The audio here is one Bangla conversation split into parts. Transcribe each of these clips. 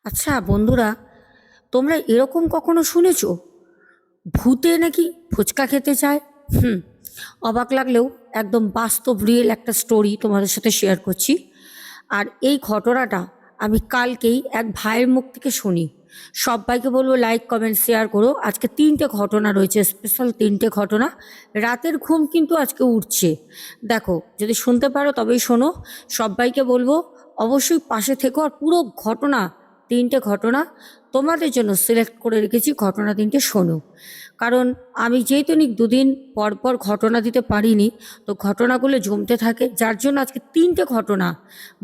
আচ্ছা বন্ধুরা, তোমরা এরকম কখনো শুনেছো ভূতে নাকি ফুচকা খেতে চায়? হুম। অবাক লাগলেও একদম বাস্তব রিয়েল একটা স্টোরি তোমাদের সাথে শেয়ার করছি। আর এই ঘটনাটা আমি কালকেই এক ভাইয়ের মুখ থেকে শুনি। সবাইকে বলবো লাইক কমেন্ট শেয়ার করো। আজকে তিনটে ঘটনা রয়েছে, স্পেশাল তিনটে ঘটনা। রাতের ঘুম কিন্তু আজকে উঠছে। দেখো, যদি শুনতে পারো তবেই শোনো। সবাইকে বলবো অবশ্যই পাশে থেকো। আর পুরো ঘটনা, তিনটে ঘটনা তোমাদের জন্য সিলেক্ট করে রেখেছি, ঘটনা তিনটে শোনো। কারণ আমি যেহেতু দুদিন পর পর ঘটনা দিতে পারিনি, তো ঘটনাগুলো জমতে থাকে, যার জন্য আজকে তিনটে ঘটনা,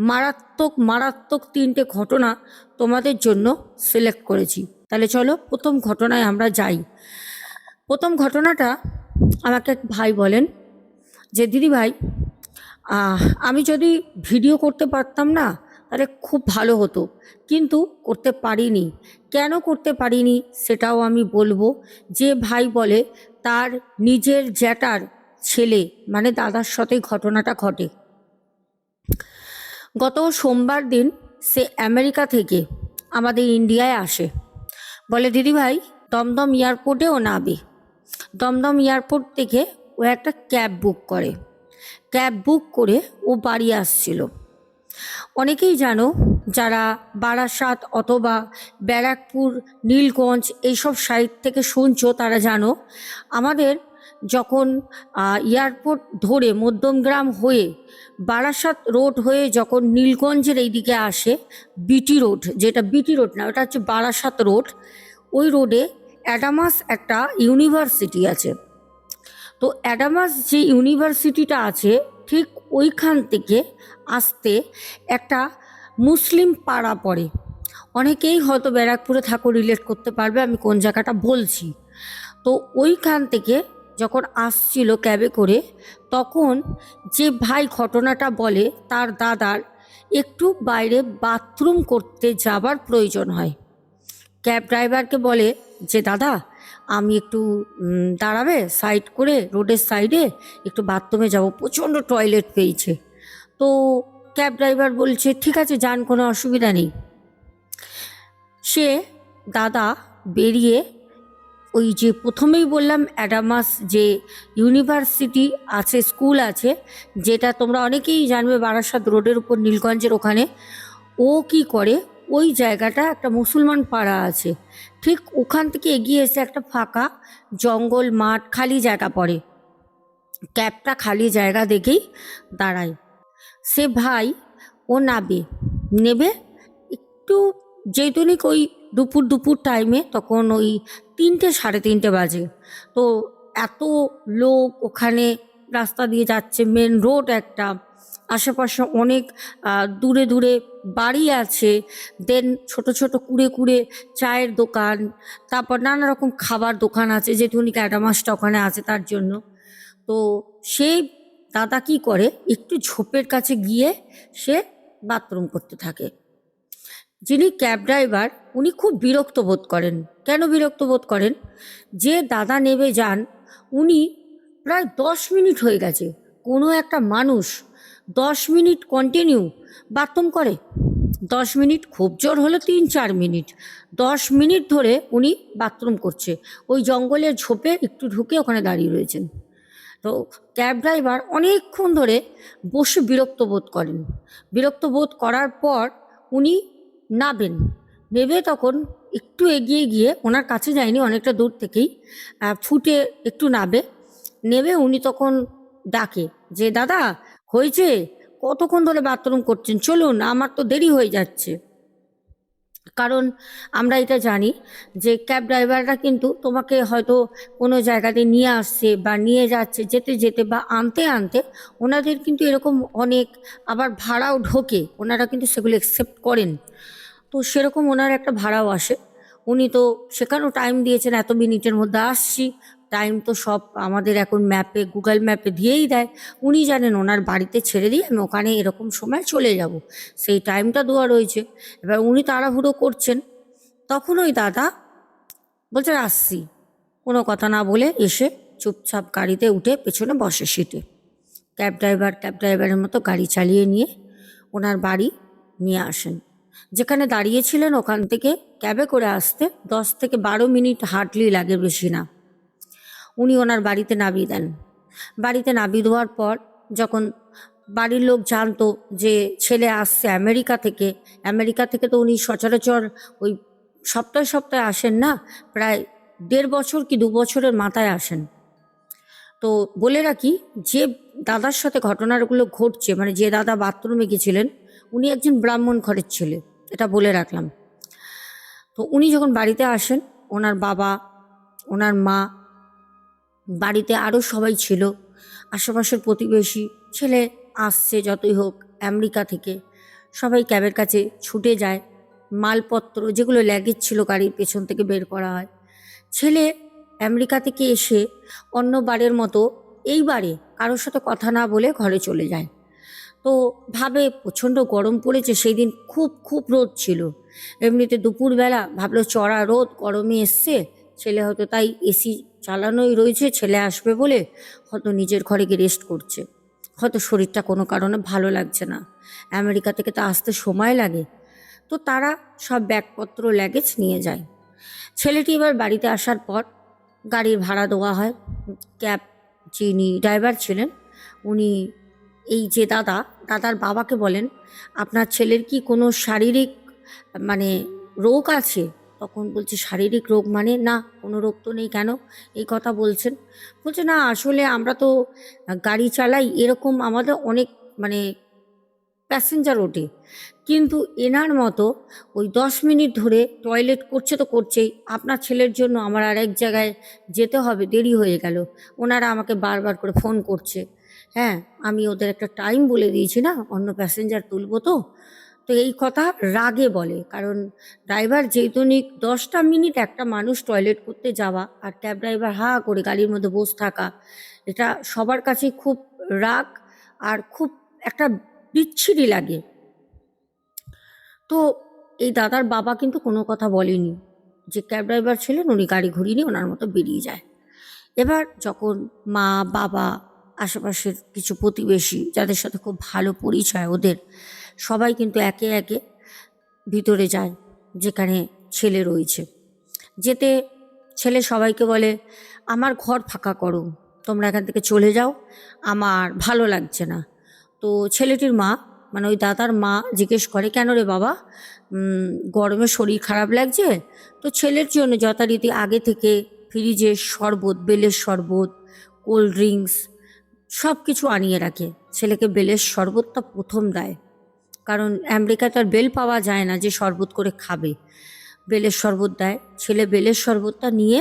মারাত্মক মারাত্মক তিনটে ঘটনা তোমাদের জন্য সিলেক্ট করেছি। তাহলে চলো প্রথম ঘটনায় আমরা যাই। প্রথম ঘটনাটা, আমাকে এক ভাই বলেন যে দিদি ভাই, আমি যদি ভিডিও করতে পারতাম না তাহলে খুব ভালো হতো, কিন্তু করতে পারিনি। কেন করতে পারিনি সেটাও আমি বলবো। যে ভাই বলে তার নিজের জ্যাঠার ছেলে মানে দাদার সাথে ঘটনাটা ঘটে। গত সোমবার দিন সে আমেরিকা থেকে আমাদের ইন্ডিয়ায় আসে। বলে দিদি ভাই, দমদম এয়ারপোর্টে ও নামবে। দমদম এয়ারপোর্ট থেকে ও একটা ক্যাব বুক করে। ক্যাব বুক করে ও বাড়ি আসছিল। অনেকেই জানো, যারা বারাসাত অথবা ব্যারাকপুর, নীলগঞ্জ এইসব সাইড থেকে শুনছো তারা জানো, আমাদের যখন এয়ারপোর্ট ধরে মধ্যমগ্রাম হয়ে বারাসাত রোড হয়ে যখন নীলগঞ্জের এইদিকে আসে, বিটি রোড, যেটা বিটি রোড না, ওটা হচ্ছে বারাসাত রোড, ওই রোডে অ্যাডামাস একটা ইউনিভার্সিটি আছে। তো অ্যাডামাস যে ইউনিভার্সিটিটা আছে, ঠিক ওইখান থেকে আসতে একটা মুসলিম পাড়া পড়ে। অনেকেই হয়তো ব্যারাকপুরে থাকো, রিলেট করতে পারবে আমি কোন জায়গাটা বলছি। তো ওইখান থেকে যখন আসছিল ক্যাবে করে, তখন যে ভাই ঘটনাটা বলে তার দাদার একটু বাইরে বাথরুম করতে যাবার প্রয়োজন হয়। ক্যাব ড্রাইভারকে বলে যে দাদা, আমি একটু দাঁড়াবে সাইড করে, রোডের সাইডে একটু বাথরুমে যাব, প্রচণ্ড টয়লেট পেয়েছে। তো ক্যাব ড্রাইভার বলছে ঠিক আছে যান, কোনো অসুবিধা নেই। সে দাদা বেরিয়ে ওই যে প্রথমেই বললাম অ্যাডামাস যে ইউনিভার্সিটি আছে, স্কুল আছে, যেটা তোমরা অনেকেই জানবে বারাসাত রোডের উপর নীলগঞ্জের ওখানে, ও কি করে, ওই জায়গাটা একটা মুসলমান পাড়া আছে, ঠিক ওখান থেকে এগিয়ে এসে একটা ফাঁকা জঙ্গল মাঠ খালি জায়গা পড়ে। ক্যাবটা খালি জায়গা দেখেই দাঁড়ায়। সে ভাই ও নাবে, নেবে একটু, যেহেতুনিক ওই দুপুর দুপুর টাইমে, তখন ওই 3টে সাড়ে 3টে বাজে। তো এত লোক ওখানে রাস্তা দিয়ে যাচ্ছে, মেন রোড একটা, আশেপাশে অনেক দূরে দূরে বাড়ি আছে, দেন ছোট ছোট কুড়ে কুড়ে চায়ের দোকান, তারপর নানা রকম খাবার দোকান আছে, যেটুকুনি অ্যাডামাসটা ওখানে আছে তার জন্য। তো সেই দাদা কি করে, একটু ঝোপের কাছে গিয়ে সে বাথরুম করতে থাকে। যিনি ক্যাব ড্রাইভার উনি খুব বিরক্ত বোধ করেন। কেন বিরক্ত বোধ করেন? যে দাদা নেবে যান, উনি প্রায় 10 মিনিট হয়ে গেছে, কোনো একটা মানুষ 10 মিনিট কন্টিনিউ বাথরুম করে? 10 মিনিট, খুব জোর হলো 3-4 মিনিট, 10 মিনিট ধরে উনি বাথরুম করছে, ওই জঙ্গলের ঝোপে একটু ঢুকে ওখানে দাঁড়িয়ে রয়েছেন। তো ক্যাব ড্রাইভার অনেকক্ষণ ধরে বসে বিরক্ত বোধ করেন। বিরক্ত বোধ করার পর উনি নাবেন। নেবে তখন একটু এগিয়ে গিয়ে, ওনার কাছে যায়নি, অনেকটা দূর থেকেই ফুটে একটু নাবে। নেবে উনি তখন ডাকে যে দাদা, হয়েছে, কতক্ষণ ধরে বাথরুম করছেন, চলুন, আমার তো দেরি হয়ে যাচ্ছে। কারণ আমরা এটা জানি যে ক্যাব ড্রাইভাররা কিন্তু তোমাকে হয়তো কোনো জায়গাতে নিয়ে আসছে বা নিয়ে যাচ্ছে, যেতে যেতে বা আনতে আনতে ওনাদের কিন্তু এরকম অনেক আবার ভাড়াও ঢোকে, ওনারা কিন্তু সেগুলো অ্যাকসেপ্ট করেন। তো সেরকম ওনার একটা ভাড়াও আসে। উনি তো সেখানেও টাইম দিয়েছেন, এত মিনিটের মধ্যে আসছি। টাইম তো সব আমাদের এখন ম্যাপে, গুগল ম্যাপে দিয়েই দেয়। উনি জানেন ওনার বাড়িতে ছেড়ে দিয়ে আমি ওখানে এরকম সময় চলে যাব, সেই টাইমটা দেওয়া রয়েছে। এবার উনি তাড়াহুড়ো করছেন, তখন ওই দাদা বলছে আসছি, কোনো কথা না বলে এসে চুপচাপ গাড়িতে উঠে পেছনে বসে সিটে। ক্যাব ড্রাইভারের মতো গাড়ি চালিয়ে নিয়ে ওনার বাড়ি নিয়ে আসেন। যেখানে দাঁড়িয়েছিলেন ওখান থেকে ক্যাবে করে আসতে 10 থেকে 12 মিনিট হার্ডলি লাগে, বেশি না। উনি ওনার বাড়িতে নামিয়ে দেন। বাড়িতে নামিয়ে দেওয়ার পর যখন বাড়ির লোক জানতো যে ছেলে আসছে আমেরিকা থেকে তো উনি সচরাচর ওই সপ্তাহে সপ্তাহে আসেন না, প্রায় 1.5 বছর কি 2 বছরের মাথায় আসেন। তো বলে রাখি, যে দাদার সাথে ঘটনাগুলো ঘটছে, মানে যে দাদা বাথরুমে গেছিলেন, উনি একজন ব্রাহ্মণ ঘরের ছেলে, এটা বলে রাখলাম। তো উনি যখন বাড়িতে আসেন, ওনার বাবা, ওনার মা, বাড়িতে আরও সবাই ছিল, আশেপাশের প্রতিবেশী, ছেলে আসছে যতই হোক আমেরিকা থেকে, সবাই ক্যাবের কাছে ছুটে যায়। মালপত্র যেগুলো ল্যাগেজ ছিল গাড়ির পেছন থেকে বের করা হয়। ছেলে আমেরিকা থেকে এসে অন্যবারের মতো এইবারে কারোর সাথে কথা না বলে ঘরে চলে যায়। তো ভাবে প্রচণ্ড গরম পড়েছে, সেই দিন খুব খুব রোদ ছিল। এমনিতে দুপুরবেলা ভাবলো চড়া রোদ, গরমে এসছে, ছেলে হয়তো তাই এসি চালানোই রয়েছে, ছেলে আসবে বলে হয়তো নিজের ঘরে গিয়ে রেস্ট করছে, হয়তো শরীরটা কোনো কারণে ভালো লাগছে না, আমেরিকা থেকে তো আসতে সময় লাগে। তো তারা সব ব্যাগপত্র ল্যাগেজ নিয়ে যায়। ছেলেটি এবার বাড়িতে আসার পর গাড়ির ভাড়া দেওয়া হয়। ক্যাব যিনি ড্রাইভার ছিলেন উনি, এই যে দাদার বাবাকে বলেন, আপনার ছেলের কি কোনো শারীরিক মানে রোগ আছে? তখন বলছে শারীরিক রোগ মানে? না, কোনো রোগ তো নেই। কেন এই কথা বলছেন? বলছে না, আসলে আমরা তো গাড়ি চালাই, এরকম আমাদের অনেক মানে প্যাসেঞ্জার ওঠে, কিন্তু এনার মতো ওই 10 মিনিট ধরে টয়লেট করছে তো করছেই। আপনার ছেলের জন্য আমার আর এক জায়গায় যেতে হবে, দেরি হয়ে গেল, ওনারা আমাকে বারবার করে ফোন করছে। হ্যাঁ, আমি ওদের একটা টাইম বলে দিয়েছি না, অন্য প্যাসেঞ্জার তুলবো তো। তো এই কথা রাগে বলে, কারণ ড্রাইভার যেহেতু 10টা মিনিট একটা মানুষ টয়লেট করতে যাওয়া আর ক্যাব ড্রাইভার হা করে গাড়ির মধ্যে বসে থাকা, এটা সবার কাছে খুব রাগ আর খুব একটা বিচ্ছিরি লাগে। তো এই দাদার বাবা কিন্তু কোনো কথা বলেনি, যে ক্যাব ড্রাইভার ছিলেন উনি গাড়ি ঘুরিয়ে নিয়ে ওনার মতো বেরিয়ে যায়। এবার যখন মা, বাবা, আশেপাশের কিছু প্রতিবেশী যাদের সাথে খুব ভালো পরিচয় ওদের, সবাই কিন্তু একে একে ভিতরে যায় যেখানে ছেলে রয়েছে। যেতে ছেলে সবাইকে বলে, আমার ঘর ফাঁকা করো, তোমরা এখান থেকে চলে যাও, আমার ভালো লাগছে না। তো ছেলেটির মা, মানে ওই দাদার মা জিজ্ঞেস করে, কেন রে বাবা, গরমে শরীর খারাপ লাগছে? তো ছেলের জন্য যথারীতি আগে থেকে ফ্রিজে শরবত, বেলের শরবত, কোল্ড ড্রিঙ্কস সব কিছু আনিয়ে রাখে। ছেলেকে বেলের শরবতটা প্রথম দেয়, কারণ আমেরিকায় তো আর বেল পাওয়া যায় না যে শরবত করে খাবে। বেলের শরবত দেয়, ছেলে বেলের শরবতটা নিয়ে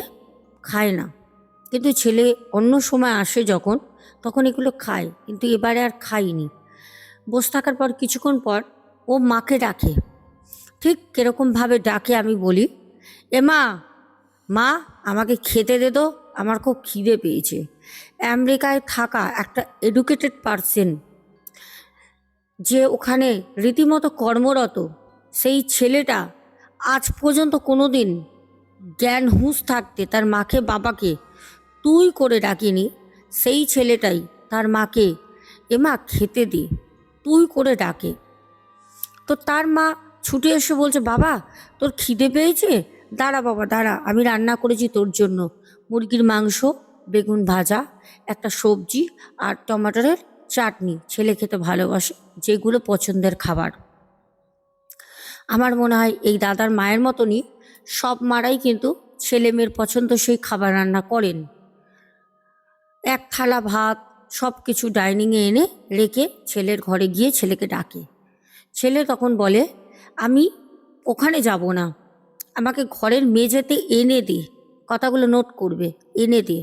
খায় না, কিন্তু ছেলে অন্য সময় আসে যখন, তখন এগুলো খায়, কিন্তু এবারে আর খায়নি। বসে থাকার পর কিছুক্ষণ পর ও মাকে ডাকে। ঠিক কীরকমভাবে ডাকে আমি বলি, এ মা, মা আমাকে খেতে দে তো, আমার খুব খিদে পেয়েছে। আমেরিকায় থাকা একটা এডুকেটেড পারসন, যে ওখানে রীতিমতো কর্মরত, সেই ছেলেটা আজ পর্যন্ত কোনো দিন জ্ঞান হুঁশ থাকতে তার মাকে বাবাকে তুই করে ডাকিনি। সেই ছেলেটাই তার মাকে এমা খেতে দে তুই করে ডাকে। তো তার মা ছুটে এসে বলছে, বাবা তোর খিদে পেয়েছে, দাঁড়া বাবা দাঁড়া, আমি রান্না করেছি তোর জন্য মুরগির মাংস, বেগুন ভাজা, একটা সবজি আর টমাটোরের চাটনি, ছেলে খেতে ভালোবাসে, যেগুলো পছন্দের খাবার। আমার মনে হয় এই দাদার মায়ের মতনই সব মারাই কিন্তু ছেলে মেয়ের পছন্দসই খাবার রান্না করেন। এক থালা ভাত সব কিছু ডাইনিংয়ে এনে রেখে ছেলের ঘরে গিয়ে ছেলেকে ডাকে। ছেলে তখন বলে, আমি ওখানে যাব না, আমাকে ঘরের মেঝেতে এনে দে, কথাগুলো নোট করবে, এনে দে।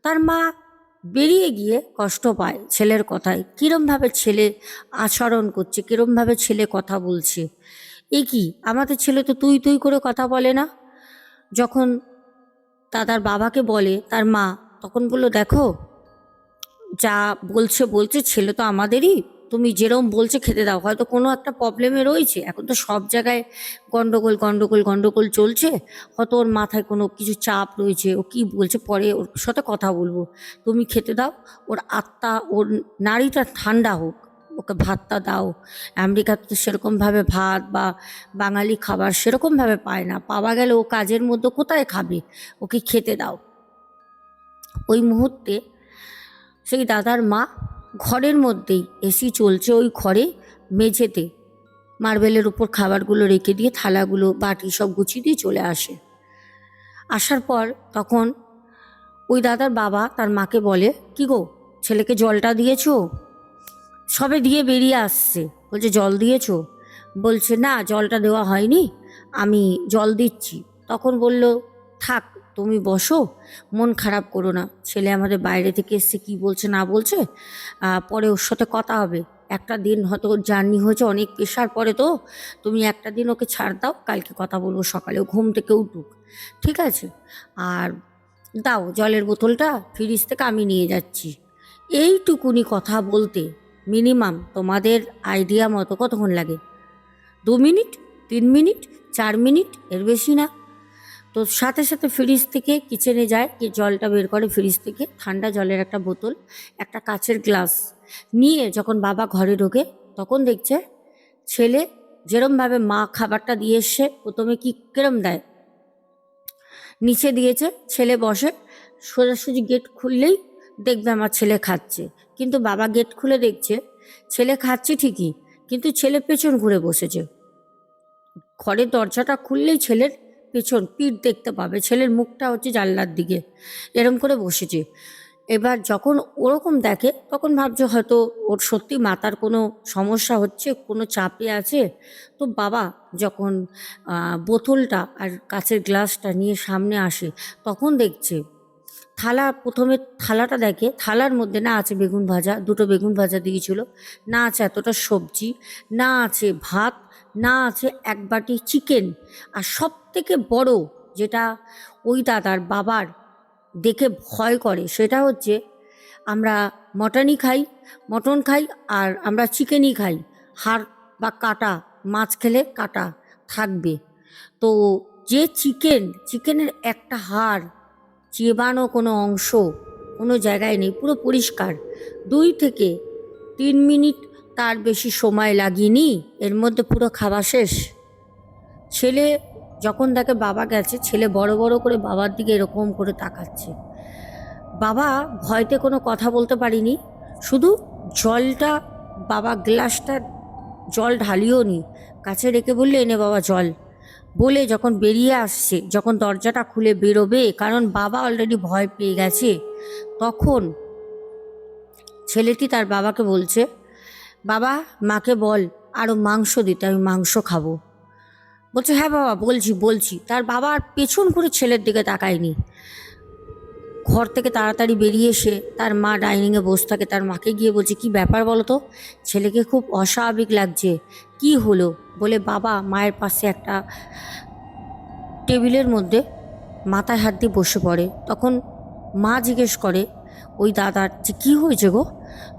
তার মা বেরিয়ে গিয়ে কষ্ট পায় ছেলের কথায়, কীরমভাবে ছেলে আচরণ করছে, কীরমভাবে ছেলে কথা বলছে। এ কি, আমাদের ছেলে তো তুই তুই করে কথা বলে না। যখন দাদার বাবাকে বলে তার মা, তখন বলল, দেখো যা বলছে বলছে, ছেলে তো আমাদেরই, তুমি যেরম বলছে খেতে দাও, হয়তো কোনো একটা প্রবলেমে রয়েছে, এখন তো সব জায়গায় গন্ডগোল গন্ডগোল গন্ডগোল চলছে, হয়তো ওর মাথায় কোনো কিছু চাপ রয়েছে, ও কি বলছে পরে ওর সাথে কথা বলবো, তুমি খেতে দাও, ওর আত্মা ওর নাড়িটা ঠান্ডা হোক, ও ওকে ভাতটা দাও। আমেরিকাতে তো সেরকমভাবে ভাত বা বাঙালি খাবার সেরকমভাবে পায় না, পাওয়া গেলে ও কাজের মধ্যে কোথায় খাবে, ওকে খেতে দাও। ওই মুহূর্তে সেই দাদার মা ঘরের মধ্যেই, এসি চলছে ওই ঘরে, মেঝেতে মার্বেলের উপর খাবারগুলো রেখে দিয়ে থালাগুলো বাটি সব গুছিয়ে দিয়ে চলে আসে। আসার পর তখন ওই দাদার বাবা তার মাকে বলে, কি গো, ছেলেকে জলটা দিয়েছো? সবে দিয়ে বেরিয়ে আসছে, বলছে জল দিয়েছো? বলছে না, জলটা দেওয়া হয়নি, আমি জল দিচ্ছি। তখন বলল, থাক তুমি বসো, মন খারাপ করো না, ছেলে আমাদের বাইরে থেকে এসছে, কি বলছে না বলছে পরে ওর সাথে কথা হবে। একটা দিন হয়তো ওর জার্নি হয়েছে, অনেক প্রেশার পরে, তো তুমি একটা দিন ওকে ছাড় দাও, কালকে কথা বলবো সকালে, ও ঘুম থেকে উঠুক, ঠিক আছে? আর দাও জলের বোতলটা, ফ্রিজ থেকে আমি নিয়ে যাচ্ছি। এইটুকুনি কথা বলতে মিনিমাম তোমাদের আইডিয়া মতো কতক্ষণ লাগে? 2 মিনিট, 3 মিনিট, 4 মিনিট, এর বেশি না। তো সাথে সাথে ফ্রিজ থেকে কিচেনে যায়, কি জলটা বের করে ফ্রিজ থেকে, ঠান্ডা জলের একটা বোতল, একটা কাচের গ্লাস নিয়ে যখন বাবা ঘরে ঢোকে, তখন দেখছে ছেলে যেরমভাবে মা খাবারটা দিয়ে এসছে, প্রথমে কি কেরম দেয়, নিচে দিয়েছে, ছেলে বসে, সোজাসুজি গেট খুললেই দেখবে আমার ছেলে খাচ্ছে। কিন্তু বাবা গেট খুলে দেখছে ছেলে খাচ্ছে ঠিকই, কিন্তু ছেলে পেছন ঘুরে বসেছে। ঘরের দরজাটা খুললেই ছেলের পেছন পিঠ দেখতে পাবে, ছেলের মুখটা হচ্ছে জানলার দিকে, এরম করে বসেছে। এবার যখন ওরকম দেখে তখন ভাবছে হয়তো ওর সত্যি মাথার কোনো সমস্যা হচ্ছে, কোনো চাপে আছে। তো বাবা যখন বোতলটা আর কাচের গ্লাসটা নিয়ে সামনে আসে, তখন দেখছে থালা, প্রথমে থালাটা দেখে, থালার মধ্যে না আছে বেগুন ভাজা, 2টো বেগুন ভাজা দিয়েছিল, না আছে এতটা সবজি, না আছে ভাত, না আছে এক বাটি চিকেন। আর সব থেকে বড় যেটা ওই দাদার বাবার দেখে ভয় করে, সেটা হচ্ছে আমরা মটনই খাই, মটন খাই, আর আমরা চিকেনই খাই, হাড় বা কাটা, মাছ খেলে কাটা থাকবে। তো যে চিকেনের একটা হাড়, চেবানো কোনো অংশ কোনো জায়গায় নেই, পুরো পরিষ্কার। 2 থেকে 3 মিনিট, তার বেশি সময় লাগেনি, এর মধ্যে পুরো খাওয়া শেষ। ছেলে যখন দেখে বাবা গেছে, ছেলে বড় বড় করে বাবার দিকে এরকম করে তাকাচ্ছে। বাবা ভয়তে কোনো কথা বলতে পারিনি, শুধু জলটা, বাবা গ্লাসটা জল ঢালিও নি, কাছে রেখে বললে, এনে বাবা জল। বলে যখন বেরিয়ে আসছে, যখন দরজাটা খুলে বেরোবে, কারণ বাবা অলরেডি ভয় পেয়ে গেছে, তখন ছেলেটি তার বাবাকে বলছে, বাবা মাকে বল আরও মাংস দিতে, আমি মাংস খাবো। বলছে, হ্যাঁ বাবা বলছি বলছি। তার বাবা আর পেছন করে ছেলের দিকে তাকায়নি। ঘর থেকে তাড়াতাড়ি বেরিয়ে এসে তার মা ডাইনিংয়ে বসে থাকে, তার মাকে গিয়ে বলছে, কি ব্যাপার বলো তো, ছেলেকে খুব অস্বাভাবিক লাগছে, কি হলো? বলে বাবা মায়ের পাশে একটা টেবিলের মধ্যে মাথায় হাত দিয়ে বসে পড়ে। তখন মা জিজ্ঞেস করে ওই দাদার, যে কী হয়েছে গো,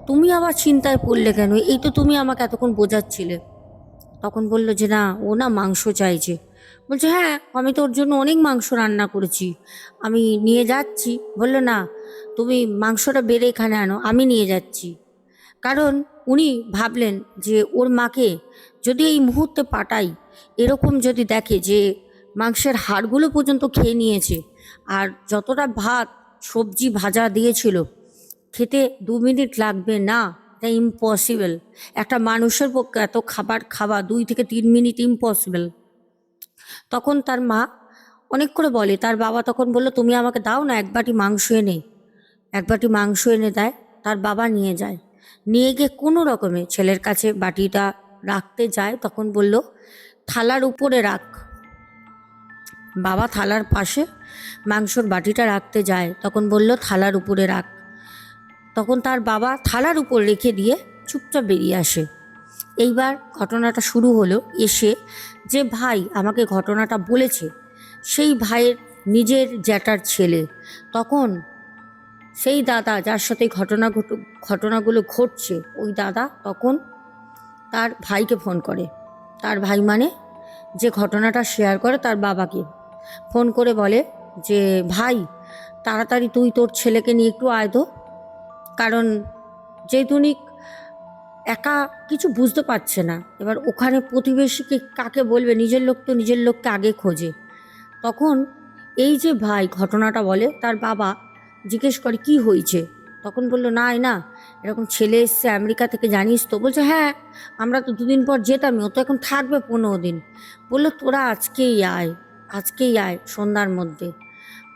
তুমি আবার চিন্তায় পড়লে কেন, এই তো তুমি আমাকে এতক্ষণ বোঝাচ্ছিলে। তখন বলল যে না, ও না মাংস চাইছে। বলছে, হ্যাঁ আমি তো ওর জন্য অনেক মাংস রান্না করেছি, আমি নিয়ে যাচ্ছি। বললো, না তুমি মাংসটা বেড়ে এখানে আনো, আমি নিয়ে যাচ্ছি। কারণ উনি ভাবলেন যে ওর মাকে যদি এই মুহূর্তে পাঠাই, এরকম যদি দেখে যে মাংসের হাড়গুলো পর্যন্ত খেয়ে নিয়েছে, আর যতটা ভাত সবজি ভাজা দিয়েছিল, খেতে 2 মিনিট লাগবে না, এটা ইম্পসিবল। একটা মানুষের পক্ষে এত খাবার খাওয়া 2 থেকে 3 মিনিট ইম্পসিবল। তখন তার মা অনেক করে বলে, তার বাবা তখন বলল, তুমি আমাকে দাও না এক বাটি মাংস এনে। এক বাটি মাংস এনে দেয়, তার বাবা নিয়ে যায়, নিয়ে গিয়ে কোনো রকমে ছেলের কাছে বাটিটা রাখতে যায়, তখন বলল, থালার উপরে রাখ। বাবা থালার পাশে মাংসর বাটিটা রাখতে যায়, তখন বলল, থালার উপরে রাখ। তখন তার বাবা থালার উপর রেখে দিয়ে চুপচাপ বেরিয়ে আসে। এইবার ঘটনাটা শুরু হলো, এসে যে ভাই আমাকে ঘটনাটা বলেছে, সেই ভাইয়ের নিজের জ্যাঠার ছেলে। তখন সেই দাদা যার সাথে ঘটনাগুলো ঘটছে, ওই দাদা তখন তার ভাইকে ফোন করে। তার ভাই মানে যে ঘটনাটা শেয়ার করে তার বাবাকে ফোন করে বলে যে, ভাই তাড়াতাড়ি তুই তোর ছেলেকে নিয়ে একটু আয় তো, কারণ যেহেতু একা কিছু বুঝতে পারছে না। এবার ওখানে প্রতিবেশীকে কাকে বলবে, নিজের লোক তো নিজের লোককে আগে খোঁজে। তখন এই যে ভাই ঘটনাটা বলে, তার বাবা জিজ্ঞেস করে কি হয়েছে। তখন বললো না না, এরকম ছেলে এসছে আমেরিকা থেকে, জানিস তো। বলছে হ্যাঁ, আমরা তো দুদিন পর যেতামই, ও তো এখন থাকবে 15 দিন। বললো তোরা আজকেই আয়, আজকেই আয় সন্ধ্যার মধ্যে।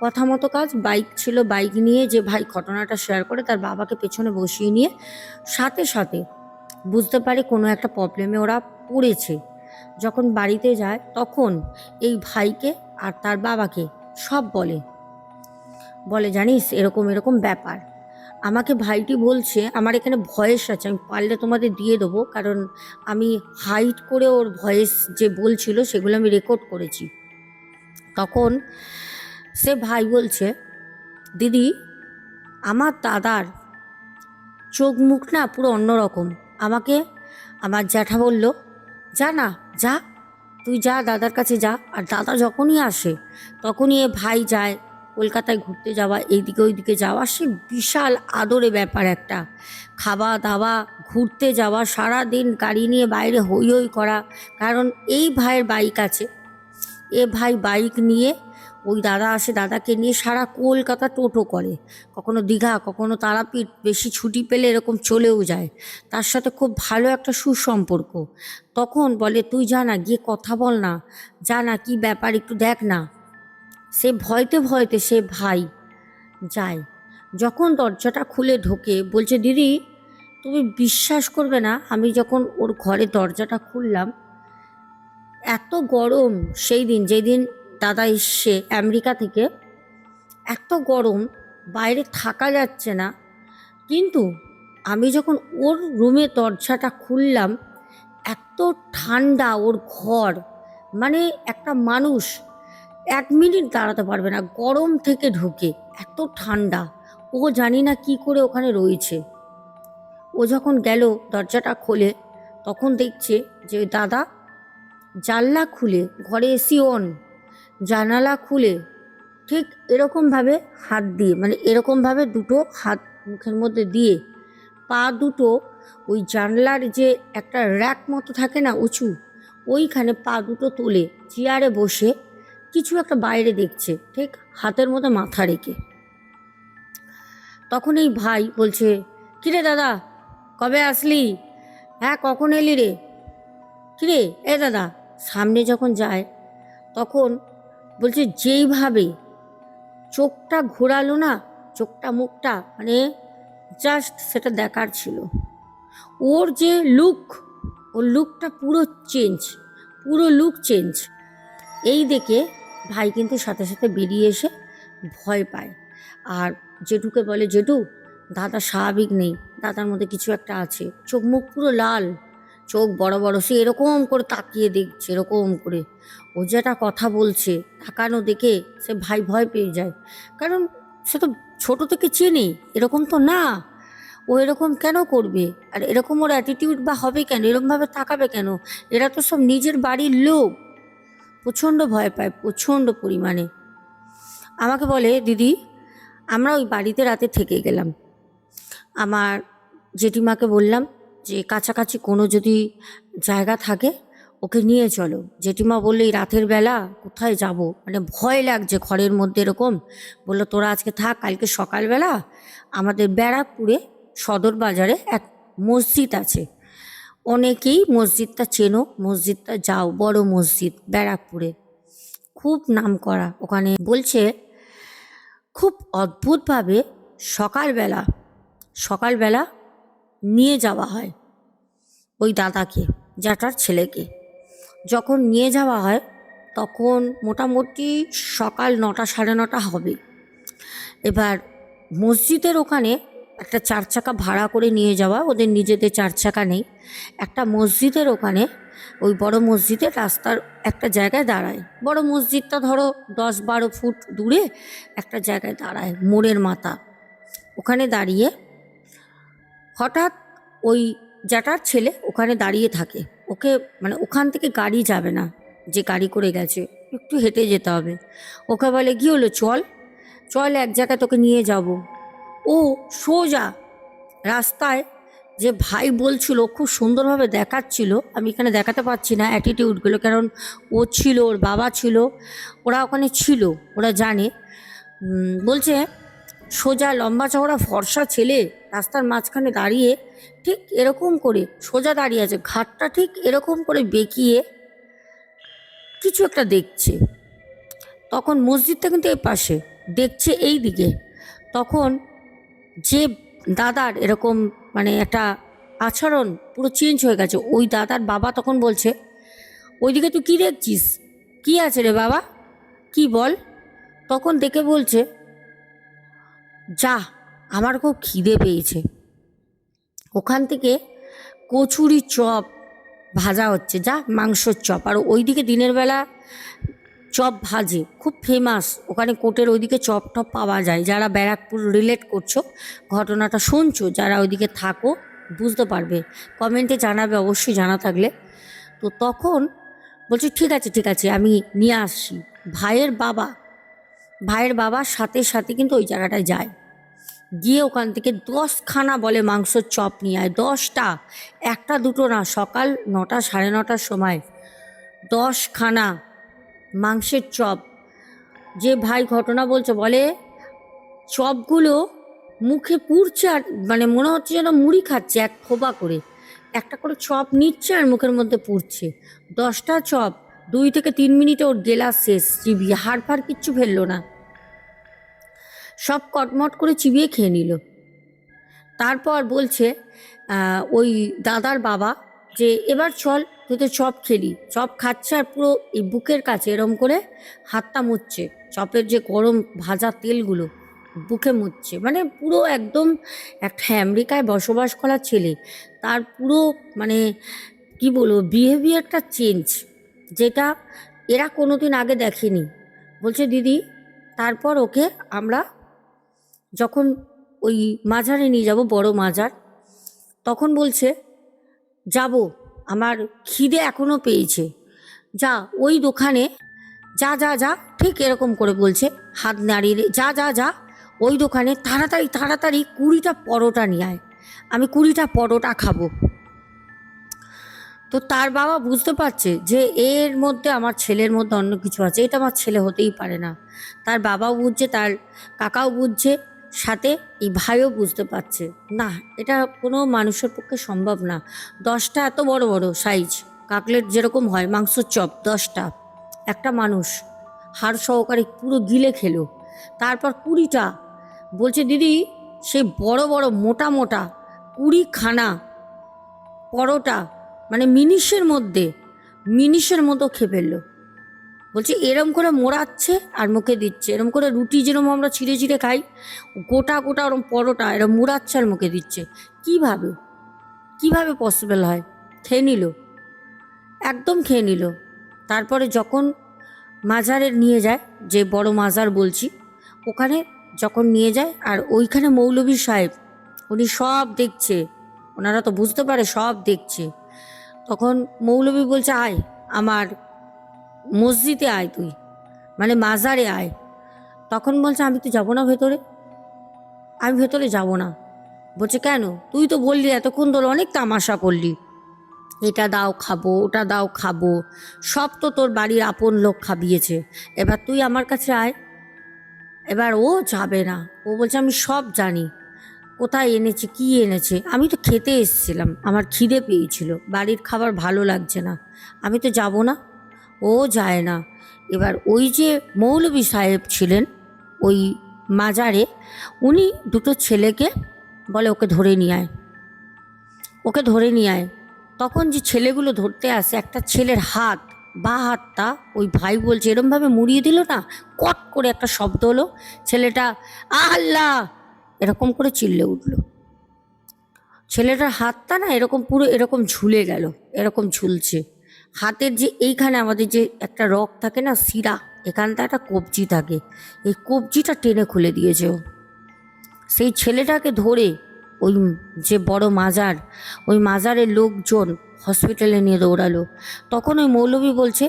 কথা মতো কাজ। বাইক ছিল, বাইক নিয়ে যে ভাই ঘটনাটা শেয়ার করে তার বাবাকে পেছনে বসিয়ে নিয়ে সাথে সাথে বুঝতে পারে কোনো একটা প্রবলেমে ওরা পড়েছে। যখন বাড়িতে যায় তখন এই ভাইকে আর তার বাবাকে সব বলে, বলে জানিস এরকম এরকম ব্যাপার। আমাকে ভাইটি বলছে, আমার এখানে ভয়েস আছে, আমি পারলে তোমাদের দিয়ে দেবো, কারণ আমি হাইট করে ওর ভয়েস যে বলছিল সেগুলো আমি রেকর্ড করেছি। তখন সে ভাই বলছে, দিদি আমার দাদার চোখ মুখ না পুরো অন্যরকম। আমাকে আমার জ্যাঠা বলল, যা না যা, তুই যা দাদার কাছে যা। আর দাদা যখনই আসে তখনই এ ভাই যায় কলকাতায় ঘুরতে যাওয়া, এইদিকে ওইদিকে যাওয়া, সে বিশাল আদরে ব্যাপার একটা। খাওয়া দাওয়া, ঘুরতে যাওয়া, সারা দিন গাড়ি নিয়ে বাইরে হই হই করা। কারণ এই ভাইয়ের বাইক আছে, এ ভাই বাইক নিয়ে, ওই দাদা আসে, দাদাকে নিয়ে সারা কলকাতা টোটো করে, কখনো দীঘা, কখনো তারাপীঠ, বেশি ছুটি পেলে এরকম চলেও যায়। তার সাথে খুব ভালো একটা সুসম্পর্ক। তখন বলে তুই যা না, গিয়ে কথা বল না, যা না, কি ব্যাপার একটু দেখ না। সে ভয়তে ভয়তে সে ভাই যায়। যখন দরজাটা খুলে ঢোকে, বলছে দিদি তুমি বিশ্বাস করবে না, আমি যখন ওর ঘরে দরজাটা খুললাম, এত গরম সেই দিন যেদিন দাদা এসছে আমেরিকা থেকে, এত গরম, বাইরে থাকা যাচ্ছে না। কিন্তু আমি যখন ওর রুমে দরজাটা খুললাম, এত ঠান্ডা ওর ঘর, মানে একটা মানুষ 1 মিনিট দাঁড়াতে পারবে না, গরম থেকে ঢুকে এত ঠান্ডা। ও জানি না কি করে ওখানে রয়েছে। ও যখন গেল দরজাটা খোলে, তখন দেখছে যে দাদা জানলা খুলে, ঘরে এসি অন, জানালা খুলে ঠিক এরকমভাবে হাত দিয়ে, মানে এরকমভাবে দুটো হাত মুখের মধ্যে দিয়ে, পা দুটো ওই জানলার যে একটা র্যাক মতো থাকে না উঁচু, ওইখানে পা দুটো তুলে চেয়ারে বসে কিছু একটা বাইরে দেখছে, ঠিক হাতের মধ্যে মাথা রেখে। তখন এই ভাই বলছে, কিরে দাদা কবে আসলি? হ্যাঁ কখন এলি রে? কিরে এ দাদা। সামনে যখন যায় তখন বলছে যেইভাবে চোখটা ঘোরালো না, চোখটা মুখটা, মানে জাস্ট সেটা দেখার ছিল। ওর যে লুক, ওর লুকটা পুরো চেঞ্জ, পুরো লুক চেঞ্জ। এই দেখে ভাই কিন্তু সাথে সাথে বেরিয়ে এসে ভয় পায়। আর জেঠুকে বলে, জেঠু দাদা স্বাভাবিক নেই, দাদার মধ্যে কিছু একটা আছে। চোখ মুখ পুরো লাল, চোখ বড় বড়, সে এরকম করে তাকিয়ে দেখছে, এরকম করে। ও যেটা কথা বলছে তাকানো দেখে সে ভাই ভয় পেয়ে যায়। কারণ সে তো ছোটো থেকে চেনে, এরকম তো না, ও এরকম কেন করবে, আর এরকম ওর অ্যাটিটিউড বা হবে কেন, এরকমভাবে তাকাবে কেন, এরা তো সব নিজের বাড়ির লোক। প্রচণ্ড ভয় পায়, প্রচণ্ড পরিমাণে। আমাকে বলে, দিদি আমরা ওই বাড়িতে রাতে থেকে গেলাম। আমার জেঠিমাকে বললাম যে কাছাকাছি কোনো যদি জায়গা থাকে ওকে নিয়ে চলো। জেঠিমা বললো এই রাতের বেলা কোথায় যাব, মানে ভয় লাগছে ঘরের মধ্যে এরকম। বললো তোরা আজকে থাক, কালকে সকালবেলা আমাদের ব্যারাকপুরে সদর বাজারে এক মসজিদ আছে, অনেকেই মসজিদটা চেনো, মসজিদটা যাও, বড় মসজিদ ব্যারাকপুরে, খুব নাম করা ওখানে। বলছে খুব অদ্ভুতভাবে সকালবেলা সকালবেলা নিয়ে যাওয়া হয় ওই দাদাকে, জ্যাঠার ছেলেকে। যখন নিয়ে যাওয়া হয় তখন মোটামুটি সকাল 9টা, 9:30 হবে। এবার মসজিদের ওখানে একটা 4 চাকা ভাড়া করে নিয়ে যাওয়া, ওদের নিজেদের 4 চাকা নেই। একটা মসজিদের ওখানে, ওই বড় মসজিদের রাস্তার একটা জায়গায় দাঁড়ায়। বড় মসজিদটা ধরো 10-12 ফুট দূরে একটা জায়গায় দাঁড়ায়, মোড়ের মাথা। ওখানে দাঁড়িয়ে হঠাৎ ওই জ্যাঠার ছেলে ওখানে দাঁড়িয়ে থাকে। ওকে মানে ওখান থেকে গাড়ি যাবে না, যে গাড়ি করে গেছে একটু হেঁটে যেতে হবে। ওকে বলে কী হলো, চল চল এক জায়গায় তোকে নিয়ে যাব। ও সোজা রাস্তায় যে ভাই বলছিল, খুব সুন্দরভাবে দেখাচ্ছিল, আমি এখানে দেখাতে পারছি না অ্যাটিটিউডগুলো, কারণ ও ছিল, ওর বাবা ছিল, ওরা ওখানে ছিল, ওরা জানে। বলছে সোজা লম্বা চওড়া ফর্সা ছেলে রাস্তার মাঝখানে দাঁড়িয়ে ঠিক এরকম করে সোজা দাঁড়িয়ে আছে, ঘাটটা ঠিক এরকম করে বেঁকিয়ে কিছু একটা দেখছে। তখন মসজিদটা কিন্তু এই পাশে, দেখছে এই দিকে। তখন যে দাদার এরকম মানে একটা আচরণ পুরো চেঞ্জ হয়ে গেছে, ওই দাদার বাবা তখন বলছে, ওইদিকে তুই কী দেখছিস, কী আছে রে বাবা, কি বল। তখন দেখে বলছে, যা, আমার খুব খিদে পেয়েছে। ওখান থেকে কচুরি চপ ভাজা হচ্ছে, যা মাংসর চপ। আর ওইদিকে দিনের বেলা চপ ভাজে, খুব ফেমাস ওখানে, কোর্টের ওইদিকে চপ টপ পাওয়া যায়। যারা ব্যারাকপুর রিলেট করছো, ঘটনাটা শুনছো, যারা ওইদিকে থাকো বুঝতে পারবে, কমেন্টে জানাবে অবশ্যই জানা থাকলে। তো তখন বলছি ঠিক আছে ঠিক আছে, আমি নিয়ে আসছি। ভাইয়ের বাবার সাথে সাথে কিন্তু ওই জায়গাটায় যায়, গিয়ে ওখান থেকে 10খানা বলে মাংসর চপ নিয়ে আয়, 10টা, একটা দুটো না, সকাল 9টা 9:30টার সময় 10খানা মাংসের চপ। যে ভাই ঘটনা বলছে, বলে চপগুলো মুখে পুড়ছে, আর মানে মনে হচ্ছে যেন মুড়ি খাচ্ছে, এক খোবা করে একটা করে চপ নিচ্ছে আর মুখের মধ্যে পুড়ছে। 10টা চপ 2 থেকে 3 মিনিটে ওর গেলা শেষ, চিবিয়ে, হাড় ফাড় কিচ্ছু ফেললো না, সব কটমট করে চিবিয়ে খেয়ে নিল। তারপর বলছে ওই দাদার বাবা যে এবার চল, তুই তো চপ খেলি, চপ খাচ্ছে আর পুরো এই বুকের কাছে এরম করে হাতটা মুছছে, চপের যে গরম ভাজা তেলগুলো বুকে মুছছে, মানে পুরো একদম একটা আমেরিকায় বসবাস করা ছেলে, তার পুরো মানে কি বলবো বিহেভিয়ারটা চেঞ্জ, যেটা এরা কোনোদিন আগে দেখেনি। বলছে দিদি, তারপর ওকে আমরা যখন ওই মাজারে নিয়ে যাব, বড় মাজার, তখন বলছে যাব, আমার খিদে এখনও পেয়েছে, যা ওই দোকানে, যা যা যা, ঠিক এরকম করে বলছে, হাত নাড়িয়ে, যা যা যা, ওই দোকানে তাড়াতাড়ি তাড়াতাড়ি 20টা পরোটা নিয়ে আয়, আমি 20টা পরোটা খাবো। তো তার বাবা বুঝতে পারছে যে এর মধ্যে, আমার ছেলের মধ্যে অন্য কিছু আছে, এটা আমার ছেলে হতেই পারে না। তার বাবাও বুঝছে, তার কাকাও বুঝছে, সাথে এই ভাইও বুঝতে পারছে, না এটা কোনো মানুষের পক্ষে সম্ভব না। 10টা এত বড় বড় সাইজ কাকলেট যেরকম হয় মাংসর চপ, 10টা একটা মানুষ হাড় সহকারে পুরো গিলে খেলো। তারপর 20টা, বলছে দিদি সেই বড় বড় মোটা মোটা 20খানা পরোটা, মানে মিনিশের মতো খেয়ে ফেললো। বলছে এরম করে মোড়াচ্ছে আর মুখে দিচ্ছে, এরম করে রুটি যেরকম আমরা ছিঁড়ে ছিঁড়ে খাই, গোটা গোটা ওরম পরোটা এরম মোড়াচ্ছে আর মুখে দিচ্ছে। কিভাবে পসিবল হয়? খেয়ে নিল, একদম খেয়ে নিল। তারপরে যখন মাজারে নিয়ে যায়, যে বড় মাজার বলছি, ওখানে যখন নিয়ে যায়, আর ওইখানে মৌলভী সাহেব উনি সব দেখছে, ওনারা তো বুঝতে পারে সব দেখছে। তখন মৌলভী বলছে আয় আমার মসজিদে আয়, তুই মানে মাজারে আয়। তখন বলছে আমি তো যাবো না ভেতরে, আমি ভেতরে যাব না। বলছে কেন? তুই তো বললি এতক্ষণ ধরে অনেক তামাশা করলি, এটা দাও খাবো, ওটা দাও খাবো, সব তো তোর বাড়ির আপন লোক খাবিয়েছে, এবার তুই আমার কাছে আয়। এবার ও যাবে না, ও বলছে আমি সব জানি, কোথায় এনেছে কি এনেছে, আমি তো খেতে এসেছিলাম, আমার খিদে পেয়েছিল, বাড়ির খাবার ভালো লাগছে না, আমি তো যাব না। ও যায় না। এবার ওই যে মৌলভী সাহেব ছিলেন ওই মাজারে, উনি দুটো ছেলেকে বলে ওকে ধরে নিয়ে আয়, ওকে ধরে নিয়ে আয়। তখন যে ছেলেগুলো ধরতে আসে, একটা ছেলের হাত, বা হাতটা ওই ভাই বলছে এরমভাবে মুড়িয়ে দিল না, কট করে একটা শব্দ হলো, ছেলেটা আল্লাহ এরকম করে চিল্লে উঠল। ছেলেটার হাতটা না এরকম পুরো এরকম ঝুলে গেল, এরকম ঝুলছে। হাতের যে এইখানে আমাদের যে একটা রগ থাকে না, শিরা, এখানটা একটা কবজি থাকে, এই কবজিটা টেনে খুলে দিয়েছে ও। সেই ছেলেটাকে ধরে ওই যে বড় মাজার, ওই মাজারের লোকজন হসপিটালে নিয়ে দৌড়ালো। তখন ওই মৌলভী বলছে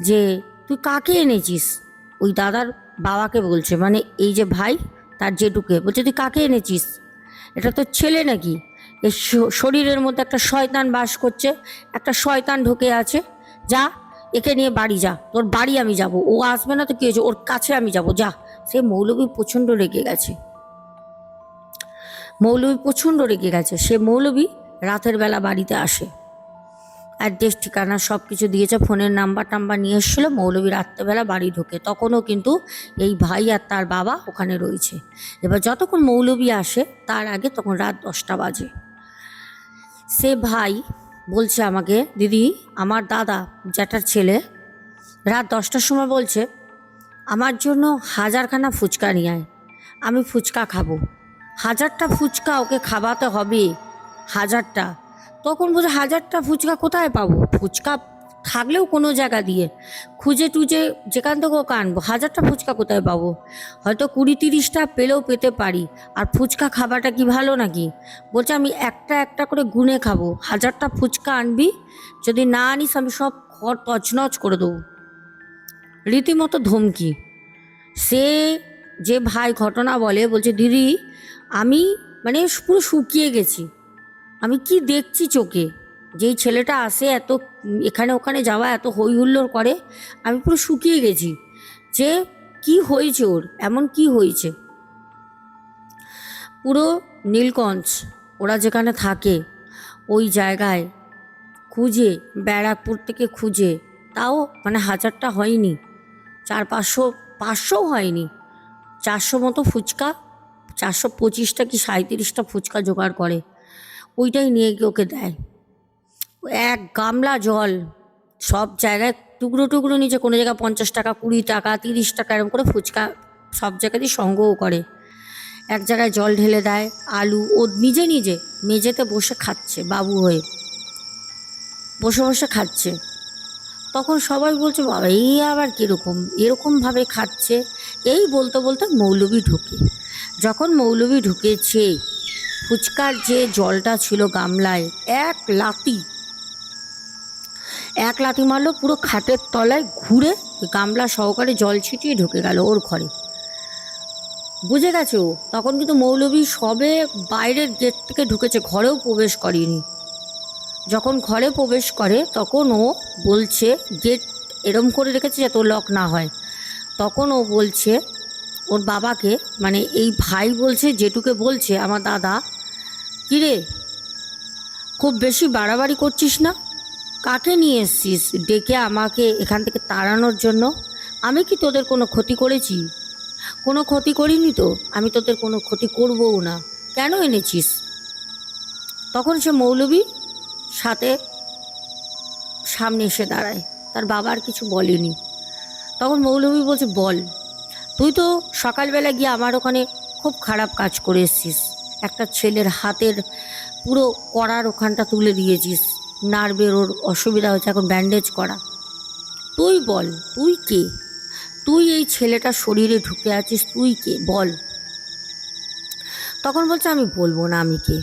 যে তুই কাকে এনেছিস? ওই দাদার বাবাকে বলছে, মানে এই যে ভাই তার জেঠুকে বলছে তুই কাকে এনেছিস? এটা তোর ছেলে নাকি? এই শরীরের মধ্যে একটা শয়তান বাস করছে, একটা শয়তান ঢুকে আছে, যা একে নিয়ে বাড়ি যা, তোর বাড়ি আমি যাব, ও আসবে না তো কি হয়েছে, ওর কাছে আমি যাব, যা। সে মৌলবী প্রচণ্ড রেগে গেছে, মৌলবী প্রচণ্ড রেগে গেছে। সে মৌলবী রাতের বেলা বাড়িতে আসে, অ্যাড্রেস ঠিকানা সব কিছু দিয়েছে, ফোনের নাম্বার টাম্বার নিয়ে এসেছিলো। মৌলবী রাত্রেবেলা বাড়ি ঢোকে, তখনও কিন্তু এই ভাই আর তার বাবা ওখানে রয়েছে। এবার যতক্ষণ মৌলবী আসে তার আগে তখন রাত 10টা বাজে। সে ভাই বলছে আমাকে, দিদি আমার দাদা জ্যাঠার ছেলে রাত 10টার সময় বলছে আমার জন্য 1000খানা ফুচকা নিয়ে আয়, আমি ফুচকা খাবো। 1000টা ফুচকা ওকে খাওয়াতে হবে, 1000টা। তখন বলছে 1000টা ফুচকা কোথায় পাবো, ফুচকা থাকলেও কোনো জায়গা দিয়ে খুঁজে টুজে যেখান থেকে ওকে আনবো, 1000টা ফুচকা কোথায় পাবো, হয়তো 20-30টা পেলেও পেতে পারি। আর ফুচকা খাবাটা কি ভালো নাকি? বলছে আমি একটা একটা করে গুনে খাবো, 1000টা ফুচকা আনবি, যদি না আনিস আমি সব ঘর তছনছ করে দেবো। রীতিমতো ধমকি। সে যে ভাই ঘটনা বলে, বলছে দিদি আমি মানে পুরো শুকিয়ে গেছি, আমি কি দেখছি চোখে, যেই ছেলেটা আসে এত এখানে ওখানে যাওয়া, এত হই হুল্লোড় করে, আমি পুরো শুকিয়ে গেছি, যে কি হয়েছে ওর, এমন কি হয়েছে। পুরো নীলকণ্ঠ ওরা যেখানে থাকে ওই জায়গায় খুঁজে, ব্যারাকপুর থেকে খুঁজে, তাও মানে 1000টা হয়নি, 400-500 হয়নি, 400 মতো ফুচকা, 425টা কি 37টা ফুচকা জোগাড় করে, ওইটাই নিয়ে গিয়ে ওকে দেয়। এক গামলা জল, সব জায়গায় টুকরো টুকরো নিচে, কোনো জায়গায় 50 টাকা, 20 টাকা, 30 টাকা এরকম করে ফুচকা সব জায়গাতেই সংগ্রহ করে। এক জায়গায় জল ঢেলে দেয়, আলু, ও নিজে নিজে মেঝেতে বসে খাচ্ছে, বাবু হয়ে বসে বসে খাচ্ছে। তখন সবাই বলছে বাবা এই আবার কীরকম, এরকমভাবে খাচ্ছে। এই বলতে বলতে মৌলবী ঢুকে, যখন মৌলবী ঢুকেছে, ফুচকার যে জলটা ছিল গামলায়, এক লাথি মারলো, পুরো খাটের তলায় ঘুরে গামলা সহকারে জল ছিটিয়ে ঢুকে গেল ওর ঘরে। বুঝে গেছে ও, তখন কিন্তু মৌলবী সবে বাইরের গেট থেকে ঢুকেছে, ঘরেও প্রবেশ করেনি। যখন ঘরে প্রবেশ করে তখন ও বলছে, গেট এরম করে রেখেছে যাতে ও লক না হয়, তখন ও বলছে ওর বাবাকে, মানে এই ভাই বলছে, জেঠুকে বলছে আমার দাদা, কিরে খুব বেশি বাড়াবাড়ি করছিস না, কাকে নিয়ে এসছিস ডেকে আমাকে এখান থেকে তাড়ানোর জন্য? আমি কি তোদের কোনো ক্ষতি করেছি? কোনো ক্ষতি করিনি তো, আমি তোদের কোনো ক্ষতি করবও না, কেন এনেছিস? তখন সে মৌলবী সাথে সামনে এসে দাঁড়ায়, তার বাবা আর কিছু বলেনি। তখন মৌলবী বলছে বল, তুই তো সকালবেলা গিয়ে আমার ওখানে খুব খারাপ কাজ করে এসছিস, একটা ছেলের হাতের পুরো কড়ার ওখানটা তুলে দিয়েছিস, নার্ভের ওর অসুবিধা হয়েছে, এখন ব্যান্ডেজ করা। তুই বল তুই কে, তুই এই ছেলেটার শরীরে ঢুকে আছিস, তুই কে বল। তখন বলছে আমি বলবো না আমি কে,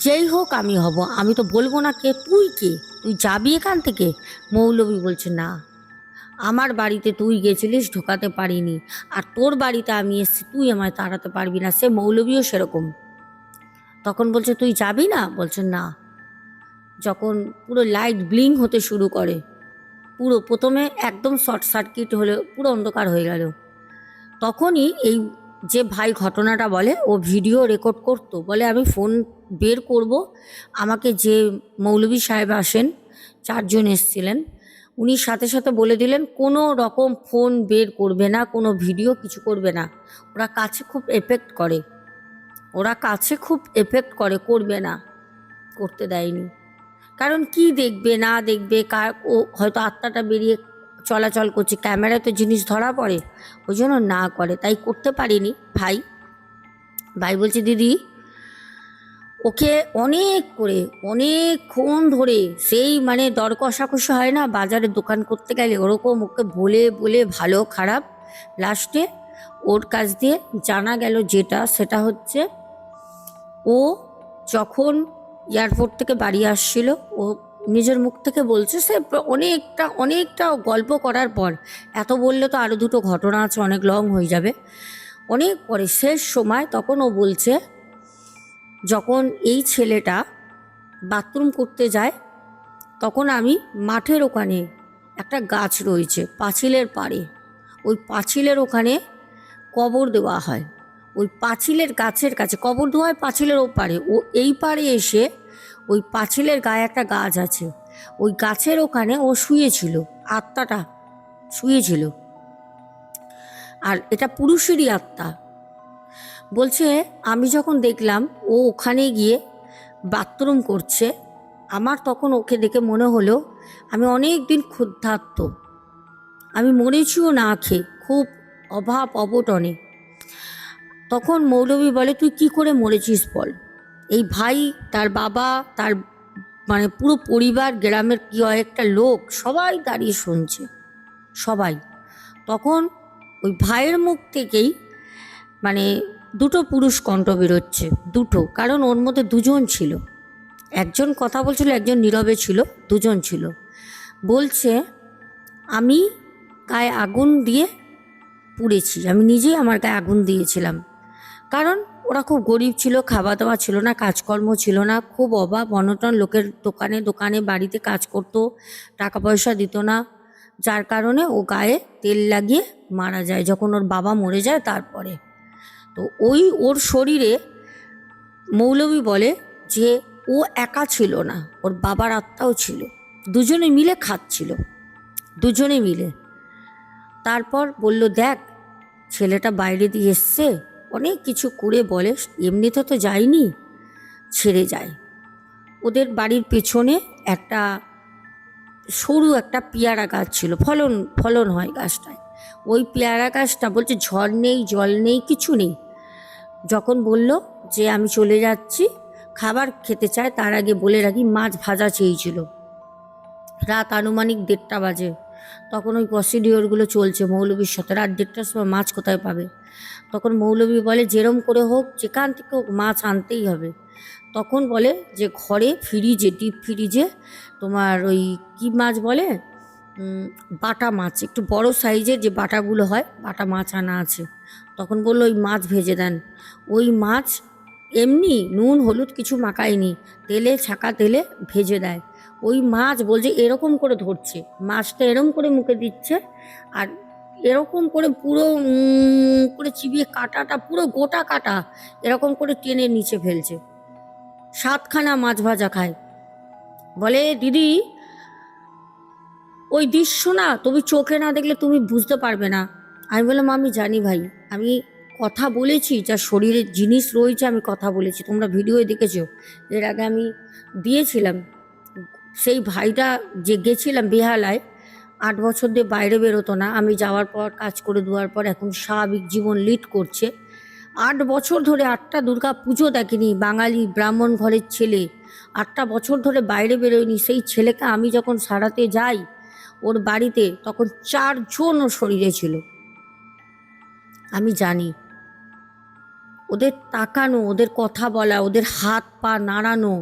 যেই হোক আমি হব, আমি তো বলবো না কে, তুই কে, তুই যাবি এখান থেকে। মৌলবী বলছে না, আমার বাড়িতে তুই গেছিলিস, ঢোকাতে পারিনি, আর তোর বাড়িতে আমি এসেছি, তুই আমায় তাড়াতে পারবি না। সে মৌলবীও সেরকম। তখন বলছে তুই যাবি না, বলছে না। যখন পুরো লাইট ব্লিং হতে শুরু করে, পুরো প্রথমে একদম শর্ট সার্কিট হলে পুরো অন্ধকার হয়ে গেল, তখনই এই যে ভাই ঘটনাটা বলে, ও ভিডিও রেকর্ড করতো, বলে আমি ফোন বের করব, আমাকে যে মৌলবী সাহেব আসেন, 4 জন এসছিলেন, উনি সাথে সাথে বলে দিলেন কোনো রকম ফোন বের করবে না, কোনো ভিডিও কিছু করবে না, ওরা কাছে খুব এফেক্ট করে, ওরা কাছে খুব এফেক্ট করে, করবে না, করতে দেয়নি। কারণ কি দেখবে না দেখবে, ও হয়তো আত্মাটা বেরিয়ে চলাচল করছে, ক্যামেরায় তো জিনিস ধরা পড়ে, ওই জন্য না করে, তাই করতে পারিনি। ভাই বলছে দিদি ওকে অনেক করে অনেকক্ষণ ধরে, সেই মানে দর কষাকষি হয় না বাজারে দোকান করতে গেলে, ওরকম ওকে বলে বলে ভালো খারাপ, লাস্টে ওর কাছ দিয়ে জানা গেল যেটা, সেটা হচ্ছে ও যখন এয়ারপোর্ট থেকে বাড়ি আসছিল, ও নিজের মুখ থেকে বলছে, সে অনেকটা গল্প করার পর, এত বললে তো আরও 2টো ঘটনা আছে, অনেক লং হয়ে যাবে, অনেক পরে শেষ সময় তখন ও বলছে যখন এই ছেলেটা বাথরুম করতে যায়, তখন আমি মাঠের ওখানে একটা গাছ রয়েছে পাঁচিলের পাড়ে, ওই পাঁচিলের ওখানে কবর দেওয়া হয়। ওই পাঁচিলের গাছের কাছে কবর দেওয়া হয়, পাঁচিলের ওপারে। ও এই পাড়ে এসে ওই পাঁচিলের গায়ে একটা গাছ আছে, ওই গাছের ওখানে ও শুয়েছিল, আত্মাটা শুয়েছিল। আর এটা পুরুষেরই আত্মা। বলছে আমি যখন দেখলাম ও ওখানে গিয়ে বাথরুম করছে, আমার তখন ওকে দেখে মনে হলো আমি অনেক দিন ক্ষুধার্ত, আমি মরেছিও না খেয়ে, খুব অভাব অবটনে। তখন মৌলভী বলে তুই কি করে মরেছিস বল। এই ভাই, তার বাবা, তার মানে পুরো পরিবার, গ্রামের কি একটা লোক সবাই দাঁড়িয়ে শুনছে, সবাই। তখন ওই ভাইয়ের মুখ থেকেই মানে দুটো পুরুষ কণ্ঠ বেরোচ্ছে, দুটো, কারণ ওর মধ্যে দুজন ছিল, একজন কথা বলছিল, একজন নীরবে ছিল, দুজন ছিল। বলছে আমি গায়ে আগুন দিয়ে পুড়েছি, আমি নিজেই আমার গায়ে আগুন দিয়েছিলাম, কারণ ওরা খুব গরিব ছিল, খাওয়া দাওয়া ছিল না, কাজকর্ম ছিল না, খুব অভাব অনটন, লোকের দোকানে দোকানে বাড়িতে কাজ করতো, টাকা পয়সা দিত না, যার কারণে ও গায়ে তেল লাগিয়ে মারা যায় যখন ওর বাবা মরে যায়। তারপরে তো ওর শরীরে মৌলভী বলে যে ও একা ছিল না, ওর বাবার আত্মাও ছিল, দুজনে মিলে খাচ্ছিল, দুজনে মিলে। তারপর বলল দেখ ছেলেটা বাইরে দিয়ে এসছে, অনেক কিছু করে বলে, এমনিতে তো যায়নি, ছেড়ে যায়। ওদের বাড়ির পেছনে একটা সরু একটা পেয়ারা গাছ ছিল, ফলন হয় গাছটায়। ওই পেয়ারা গাছটা বলছে ঝড় নেই, জল নেই, কিছু নেই। যখন বলল যে আমি চলে যাচ্ছি, খাবার খেতে চায়, তার আগে বলে রাখি মাছ ভাজা চেয়েছিল। রাত আনুমানিক 1:30 বাজে, তখন ওই প্রসিডিওরগুলো চলছে মৌলভীর সাথে। রাত 1:30টার সময় মাছ কোথায় পাবে? তখন মৌলভী বলে যেরম করে হোক, যেখান থেকে হোক মাছ আনতেই হবে। তখন বলে যে ঘরে ফ্রিজে, ডিপ ফ্রিজে তোমার ওই কি মাছ বলে, বাটা মাছ, একটু বড় সাইজের যে বাটাগুলো হয়, বাটা মাছ আনা আছে। তখন বললো ওই মাছ ভেজে দেন। ওই মাছ এমনি নুন হলুদ কিছু মাখায়নি, তেলে, ছাকা তেলে ভেজে দেয়। ওই মাছ বলছে এরকম করে ধরছে, মাছটা এরকম করে মুখে দিচ্ছে, আর এরকম করে পুরো করে চিবিয়ে কাটাটা পুরো গোটা কাটা এরকম করে টেনে নিচে ফেলছে। 7খানা মাছ ভাজা খায়। বলে দিদি ওই দৃশ্য না তুমি চোখে না দেখলে তুমি বুঝতে পারবে না। আমি বললাম আমি জানি ভাই, আমি কথা বলেছি, যা শরীরের জিনিস রয়েছে আমি কথা বলেছি, তোমরা ভিডিওয়ে দেখেছো, এর আগে আমি দিয়েছিলাম। সেই ভাইটা যে গেছিলাম বেহালায়, 8 বছর দিয়ে বাইরে বেরোতো না, আমি যাওয়ার পর কাজ করে দেওয়ার পর এখন স্বাভাবিক জীবন লিড করছে। 8 বছর ধরে 8টা দুর্গা পুজো দেখেনি, বাঙালি ব্রাহ্মণ ঘরের ছেলে, 8টা বছর ধরে বাইরে বেরোয়নি। সেই ছেলেকে আমি যখন সারাতে যাই ওর বাড়িতে, তখন 4 জন ওর শরীরে ছিল। আমি জানি ওদের তাকানো, ওদের কথা বলা, ওদের হাত পা নাড়ানো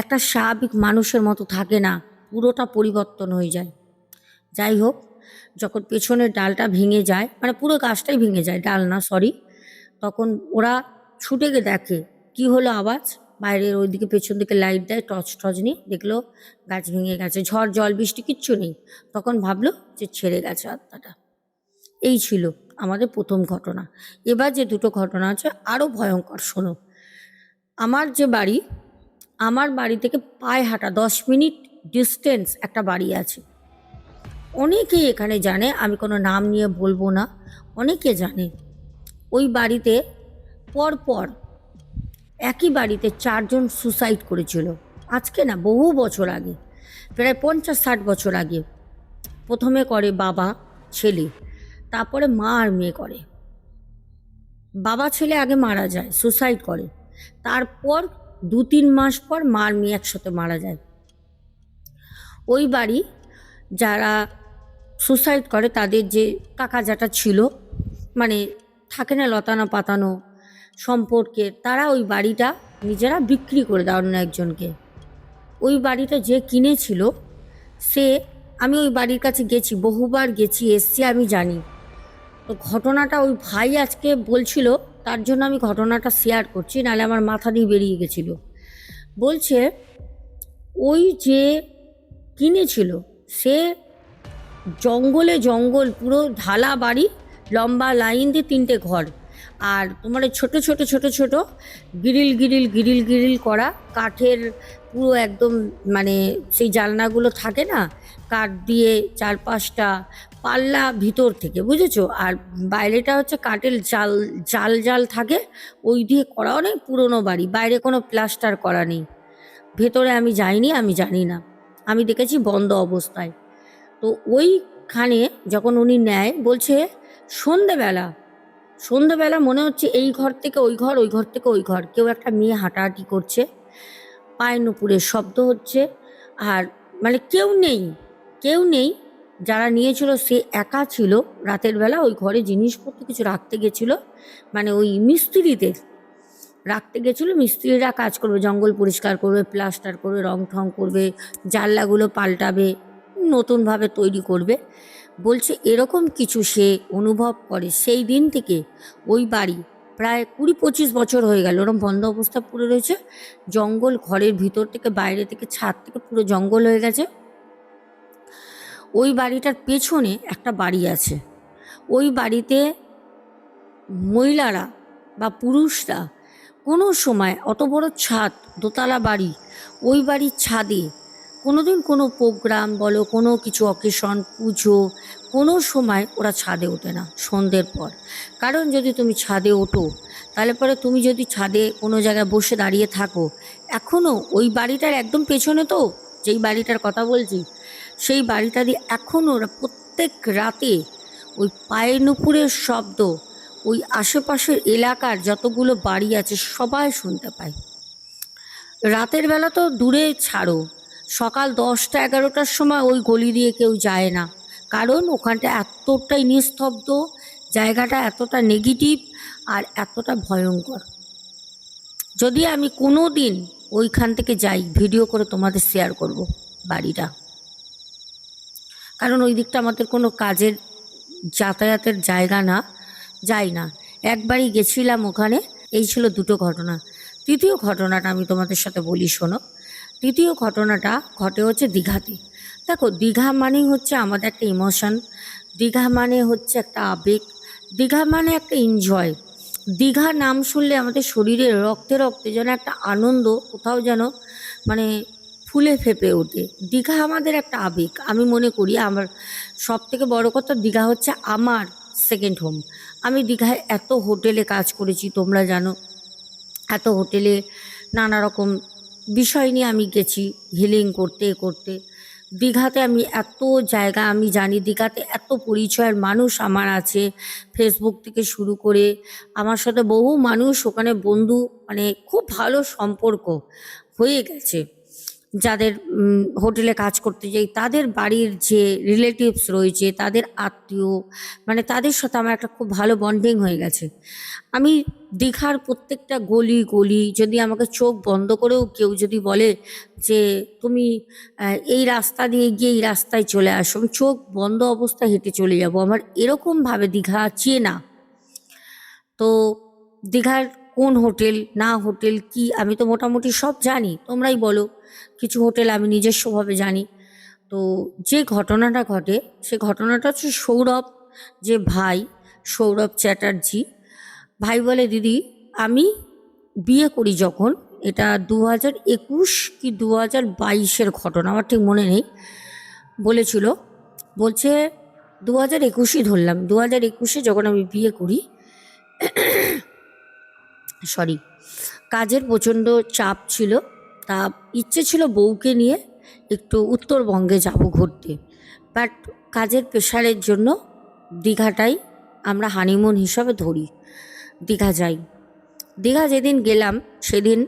একটা স্বাভাবিক মানুষের মতো থাকে না, পুরোটা পরিবর্তন হয়ে যায়। যাই হোক, যখন পেছনের ডালটা ভেঙে যায়, মানে পুরো গাছটাই ভেঙে যায়, ডাল না সরি, তখন ওরা ছুটে গিয়ে দেখে কি হলো আওয়াজ, বাইরের ওইদিকে পেছন দিকে লাইট দেয়, টর্চ নিয়ে দেখলো গাছ ভেঙে গেছে, ঝড় জল বৃষ্টি কিচ্ছু নেই। তখন ভাবলো যে ছেড়ে গেছে আত্মাটা। এই ছিল আমাদের প্রথম ঘটনা। এবার যে দুটো ঘটনা আছে আরও ভয়ঙ্কর, শোনো। আমার যে বাড়ি, আমার বাড়ি থেকে পায়ে হাঁটা 10 মিনিট ডিস্টেন্স একটা বাড়ি আছে। অনেকেই এখানে জানে, আমি কোনো নাম নিয়ে বলবো না, অনেকে জানে। ওই বাড়িতে পরপর একই বাড়িতে 4 জন সুসাইড করেছিল। আজকে না, বহু বছর আগে, প্রায় 50-60 বছর আগে। প্রথমে করে বাবা ছেলে, তারপরে মা আর মেয়ে করে। বাবা ছেলে আগে মারা যায়, সুসাইড করে, তারপর 2-3 মাস পর মা আর মেয়ে একসাথে মারা যায়। ওই বাড়ি যারা সুসাইড করে তাদের যে কাকা জ্যাঠা ছিল, মানে থাকে না লতানো পাতানো সম্পর্কে, তারা ওই বাড়িটা নিজেরা বিক্রি করে দেয় অন্য একজনকে। ওই বাড়িটা যে কিনেছিল সে, আমি ওই বাড়ির কাছে গেছি, বহুবার গেছি, এসছি, আমি জানি। তো ঘটনাটা ওই ভাই আজকে বলছিল, তার জন্য আমি ঘটনাটা শেয়ার করছি, নাহলে আমার মাথা দিয়ে বেরিয়ে গেছিলো। বলছে ওই যে কিনেছিল সে জঙ্গলে জঙ্গল, পুরো ঢালা বাড়ি, লম্বা লাইন দিয়ে 3টে ঘর, আর তোমার ছোট ছোট ছোট ছোট গ্রিল গ্রিল গ্রিল গ্রিল করা কাঠের, পুরো একদম মানে সেই জানলাগুলো থাকে না, কাঠ দিয়ে 4-5টা পাল্লা ভিতর থেকে, বুঝেছো? আর বাইরেটা হচ্ছে কাঠের জাল জাল জাল থাকে, ওই দিয়ে করা, অনেক পুরনো বাড়ি, বাইরে কোনো প্লাস্টার করা নেই। ভেতরে আমি যাইনি, আমি জানি না, আমি দেখেছি বন্ধ অবস্থায়। তো ওইখানে যখন উনি নেয়, বলছে সন্ধেবেলা মনে হচ্ছে এই ঘর থেকে ওই ঘর, ওই ঘর থেকে ওই ঘর, কেউ একটা মেয়ে হাঁটাহাঁটি করছে, পায়ের নুপুরের শব্দ হচ্ছে, আর মানে কেউ নেই। যারা নিয়েছিল সে একা ছিল, রাতের বেলা ওই ঘরে জিনিসপত্র কিছু রাখতে গেছিল, মানে ওই মিস্ত্রিদের রাখতে গেছিলো, মিস্ত্রিরা কাজ করবে, জঙ্গল পরিষ্কার করবে, প্লাস্টার করবে, রং ঠং করবে, জানলাগুলো পাল্টাবে, নতুনভাবে তৈরি করবে। বলছে এরকম কিছু সে অনুভব করে সেই দিন থেকে। ওই বাড়ি প্রায় 20-25 বছর হয়ে গেল ওরকম বন্ধ অবস্থা পড়ে রয়েছে, জঙ্গল, ঘরের ভিতর থেকে বাইরে থেকে ছাদ থেকে পুরো জঙ্গল হয়ে গেছে। ওই বাড়িটার পেছনে একটা বাড়ি আছে, ওই বাড়িতে মহিলারা বা পুরুষরা কোনো সময়, অত বড় ছাদ, দোতলা বাড়ি, ওই বাড়ির ছাদে কোনোদিন কোনো প্রোগ্রাম বলো, কোনো কিছু অকেশন, পুজো, কোনো সময় ওরা ছাদে ওঠে না সন্ধ্যের পর। কারণ যদি তুমি ছাদে ওঠো, তাহলে পরে তুমি যদি ছাদে কোনো জায়গায় বসে দাঁড়িয়ে থাকো, এখনও ওই বাড়িটার একদম পেছনে, তো যেই বাড়িটার কথা বলছি, সেই বাড়িটা দিয়ে এখনও ওরা প্রত্যেক রাতে ওই পায়ের নুপুরের শব্দ ওই আশেপাশের এলাকার যতগুলো বাড়ি আছে সবাই শুনতে পায়। রাতের বেলা তো দূরে ছাড়ো, সকাল 10টা-11টার সময় ওই গলি দিয়ে কেউ যায় না, কারণ ওখানটা এতটাই নিস্তব্ধ, জায়গাটা এতটা নেগেটিভ আর এতটা ভয়ঙ্কর। যদি আমি কোনো দিন ওইখান থেকে যাই, ভিডিও করে তোমাদের শেয়ার করব বাড়িটা, কারণ ওই দিকটা আমাদের কোনো কাজের যাতায়াতের জায়গা না, যাই না। একবারই গেছিলাম ওখানে, এই ছিল 2টো ঘটনা। তৃতীয় ঘটনাটা আমি তোমাদের সাথে বলি, শোনো। তৃতীয় ঘটনাটা ঘটে হচ্ছে দীঘাতে। দেখো, দীঘা মানেই হচ্ছে আমাদের একটা ইমোশন, দীঘা মানে হচ্ছে একটা আবেগ, দীঘা মানে একটা এনজয়। দীঘা নাম শুনলে আমাদের শরীরে রক্তে রক্তে যেন একটা আনন্দ কোথাও যেন মানে ফুলে ফেপে ওঠে। দীঘা আমাদের একটা আবেগ, আমি মনে করি। আমার সব থেকে বড় কথা, দীঘা হচ্ছে আমার সেকেন্ড হোম। আমি দীঘায় এত হোটেলে কাজ করেছি, তোমরা জানো, এত হোটেলে নানা রকম বিষয় নিয়ে আমি গেছি হিলিং করতে করতে। দীঘাতে আমি এত জায়গা আমি জানি, দীঘাতে এত পরিচয়ের মানুষ আমার আছে, ফেসবুক থেকে শুরু করে আমার সাথে বহু মানুষ ওখানে বন্ধু, মানে খুব ভালো সম্পর্ক হয়ে গেছে। যাদের হোটেলে কাজ করতে যাই, তাদের বাড়ির যে রিলেটিভস রয়েছে, তাদের আত্মীয়, মানে তাদের সাথে আমার একটা খুব ভালো বন্ডিং হয়ে গেছে। আমি দীঘার প্রত্যেকটা গলি গলি, যদি আমাকে চোখ বন্ধ করেও কেউ যদি বলে যে তুমি এই রাস্তা দিয়ে গিয়ে এই রাস্তায় চলে আসো, আমি চোখ বন্ধ অবস্থায় হেঁটে চলে যাব। আমার এরকমভাবে দীঘা চেনা। তো দীঘার কোন হোটেল না হোটেল কি, আমি তো মোটামুটি সব জানি, তোমরাই বলো। কিছু হোটেল আমি নিজস্বভাবে জানি। তো যে ঘটনাটা ঘটে, সে ঘটনাটা হচ্ছে সৌরভ, যে ভাই, সৌরভ চ্যাটার্জি ভাই বলে, দিদি আমি বিয়ে করি যখন, এটা 2021 কি 2022-এর ঘটনা, আমার ঠিক মনে নেই, বলেছিল, বলছে 2021-ই ধরলাম, 2021-এ যখন আমি বিয়ে করি, কাজের প্রচণ্ড চাপ ছিল, তা ইচ্ছে ছিল বউকে নিয়ে একটু উত্তরবঙ্গে যাব ঘুরতে, বাট কাজের প্রেশারের জন্য দীঘাটাই আমরা হানিমুন হিসাবে ধরি, দীঘা যাই। দীঘা যেদিন গেলাম সেদিন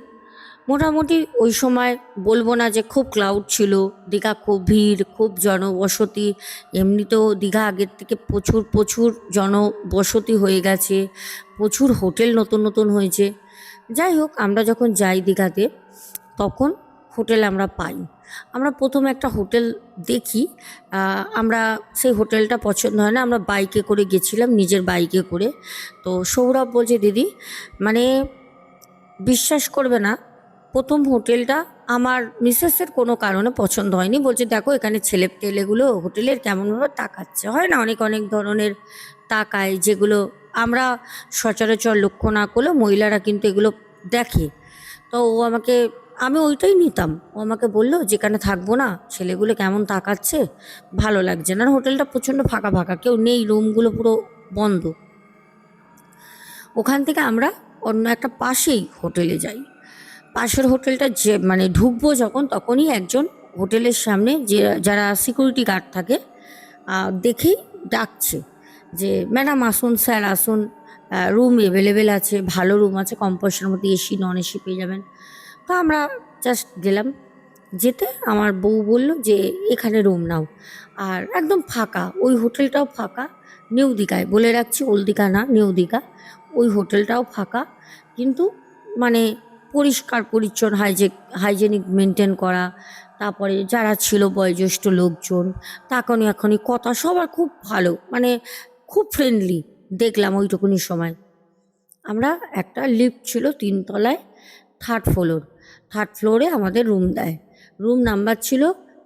মোটামুটি ওই সময় বলবো না যে খুব ক্লাউড ছিল, দীঘা খুব ভিড়, খুব জনবসতি, এমনিতেও দীঘা আগের থেকে প্রচুর প্রচুর জনবসতি হয়ে গেছে, প্রচুর হোটেল নতুন নতুন হয়েছে। যাই হোক, আমরা যখন যাই দীঘাতে, তখন হোটেল আমরা পাই। আমরা প্রথমে একটা হোটেল দেখি, আমরা সেই হোটেলটা পছন্দ হয় না, আমরা বাইকে করে গেছিলাম, নিজের বাইকে করে। তো সৌরভ বলছে, দিদি মানে বিশ্বাস করবে না, প্রথম হোটেলটা আমার মিসেসের কোনো কারণে পছন্দ হয়নি। বলছে দেখো এখানে ছেলে টেলেগুলো হোটেলের কেমনভাবে তাকাচ্ছে, হয় না অনেক অনেক ধরনের তাকায়, যেগুলো আমরা সচরাচর লক্ষ্য না করলেও মহিলারা কিন্তু এগুলো দেখে। তো ও আমাকে, আমি ওইটাই নিতাম। ও আমাকে বললো যেখানে থাকবো না ছেলেগুলো কেমন তাকাচ্ছে, ভালো লাগছে না। আর হোটেলটা প্রচণ্ড ফাঁকা ফাঁকা, কেউ নেই, রুমগুলো পুরো বন্ধ। ওখান থেকে আমরা অন্য একটা পাশেই হোটেলে যাই। পাশের হোটেলটা যে মানে ঢুকবো যখন, তখনই একজন হোটেলের সামনে যে যারা সিকিউরিটি গার্ড থাকে দেখেই ডাকছে যে ম্যাডাম আসুন, স্যার আসুন, রুম অ্যাভেলেবেল আছে, ভালো রুম আছে, কম পয়সার মধ্যে এসি নন এসি পেয়ে যাবেন। তো আমরা জাস্ট গেলাম। যেতে আমার বউ বলল যে এখানে রুম নাও। আর একদম ফাঁকা, ওই হোটেলটাও ফাঁকা। নিউ দীঘায়, বলে রাখছি, ওল্ড দীঘা না, নিউ দীঘা। ওই হোটেলটাও ফাঁকা, কিন্তু মানে পরিষ্কার পরিচ্ছন্ন, হাইজেনিক মেনটেন করা। তারপরে যারা ছিল বয়োজ্যেষ্ঠ লোকজন, তাকানি এখনই কথা সবার খুব ভালো, মানে খুব ফ্রেন্ডলি দেখলাম ওইটুকুনি সময়। আমরা একটা লিফট ছিল 3 তলায়, থার্ড ফ্লোরে আমাদের রুম দেয়। রুম নাম্বার ছিল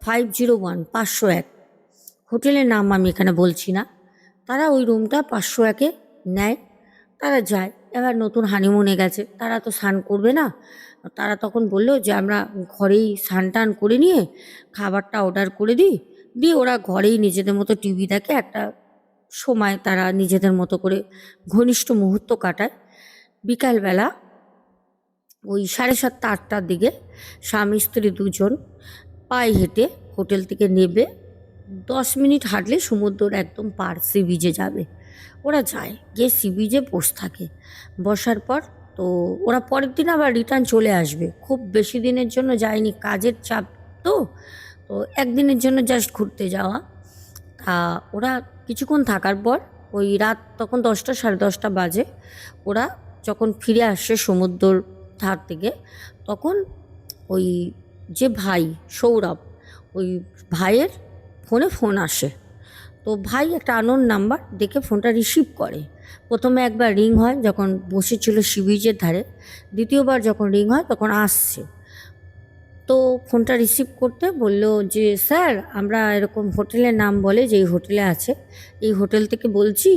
501, 501। হোটেলের নাম আমি এখানে বলছি না। তারা ওই রুমটা 501-এ নেয়, তারা যায়। এবার নতুন হানিমুনে গেছে, তারা তো স্নান করবে না। তারা তখন বললো যে আমরা ঘরেই স্নান টান করে নিয়ে খাবারটা অর্ডার করে দিই, দিয়ে ওরা ঘরেই নিজেদের মতো টিভি দেখে, একটা সময় তারা নিজেদের মতো করে ঘনিষ্ঠ মুহূর্ত কাটায়। বিকালবেলা ওই 7:30-8টার দিকে স্বামী স্ত্রী দুজন পায়ে হেঁটে হোটেল থেকে নেবে, 10 মিনিট হাঁটলে সমুদ্রের একদম পার, সি বিচে যাবে। ওরা যায়, গিয়ে সি বিচে বসে থাকে। বসার পর তো ওরা পরের দিন আবার রিটার্ন চলে আসবে। খুব বেশি দিনের জন্য যায়নি, কাজের চাপ তো, তো একদিনের জন্য জাস্ট ঘুরতে যাওয়া। ওরা কিছুক্ষণ থাকার পর ওই রাত তখন 10টা, 10:30 বাজে, ওরা যখন ফিরে আসছে সমুদ্রর ধার থেকে, তখন ওই যে ভাই সৌরভ, ওই ভাইয়ের ফোন আসে। তো ভাই একটা আননোন নাম্বার দেখে ফোনটা রিসিভ করে। প্রথমে একবার রিং হয় যখন বসেছিল সি বিচের ধারে, দ্বিতীয়বার যখন রিং হয় তখন আসছে। তো ফোনটা রিসিভ করতে বলল যে স্যার, আমরা এরকম হোটেলের নাম বলে যেই হোটেলে আছে, এই হোটেল থেকে বলছি,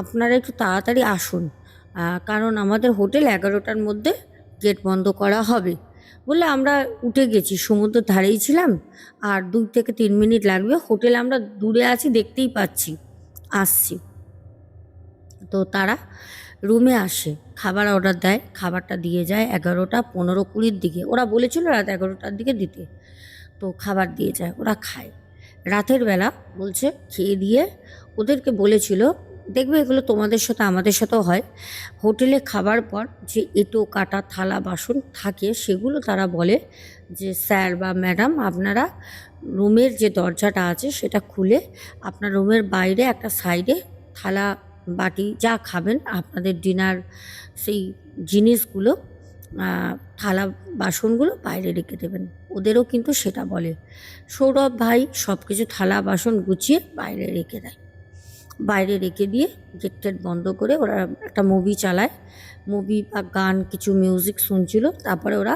আপনারা একটু তাড়াতাড়ি আসুন, কারণ আমাদের হোটেল 11টার মধ্যে গেট বন্ধ করা হবে। বললে আমরা উঠে গেছি, সমুদ্রের ধারেই ছিলাম, আর 2 থেকে 3 মিনিট লাগবে, হোটেল আমরা দূরে আছি, দেখতেই পাচ্ছি, আসছি। তো তারা রুমে আসে, খাবার অর্ডার দেয়, খাবারটা দিয়ে যায় 11টা 15-20 দিকে। ওরা বলেছিল রাত 11টার দিকে দিতে। তো খাবার দিয়ে যায়, ওরা খায়। রাতের বেলা বলছে খেয়ে দিয়ে ওদেরকে বলেছিল, দেখবে এগুলো তোমাদের সাথে আমাদের সাথেও হয়, হোটেলে খাবার পর যে এঁটো কাটা থালা বাসন থাকে, সেগুলো তারা বলে যে স্যার বা ম্যাডাম, আপনারা রুমের যে দরজাটা আছে সেটা খুলে আপনার রুমের বাইরে একটা সাইডে থালা বাটি যা খাবেন আপনাদের ডিনার, সেই জিনিসগুলো, থালা বাসনগুলো বাইরে রেখে দেবেন। ওদেরও কিন্তু সেটা বলে। সৌরভ ভাই সব কিছু থালা বাসন গুছিয়ে বাইরে রেখে দেয়। বাইরে রেখে দিয়ে গেট টেট বন্ধ করে ওরা একটা মুভি চালায়, মুভি বা গান কিছু মিউজিক শুনছিল। তারপরে ওরা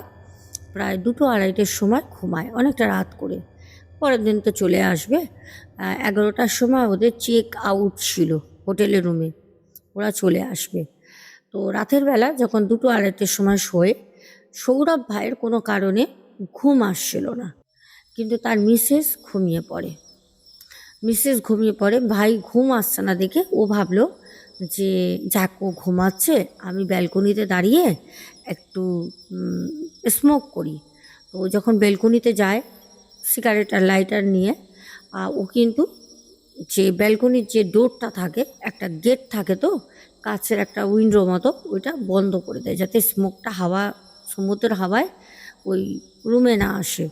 প্রায় 2-2:30টার সময় ঘুমায়, অনেকটা রাত করে। পরের দিন তো চলে আসবে। 11টার সময় ওদের চেক আউট ছিল হোটেলের রুমে, ওরা চলে আসবে। তো রাতের বেলা যখন 2-2:30টার সময় শোয়, সৌরভ ভাইয়ের কোনো কারণে ঘুম আসছিল না, কিন্তু তার মিসেস ঘুমিয়ে পড়ে। ভাই ঘুম আসছে না দেখে ও ভাবলো যে যাক, ও ঘুমাচ্ছে, আমি ব্যালকনিতে দাঁড়িয়ে একটু স্মোক করি। তো ও যখন ব্যালকনিতে যায় সিগারেট আর লাইটার নিয়ে, ও কিন্তু যে ব্যালকনির যে ডোরটা থাকে, একটা গেট থাকে তো কাছের, একটা উইন্ডো মতো, ওইটা বন্ধ করে দেয় যাতে স্মোকটা সমুদ্রের হাওয়ায় ওই রুমে না আসে।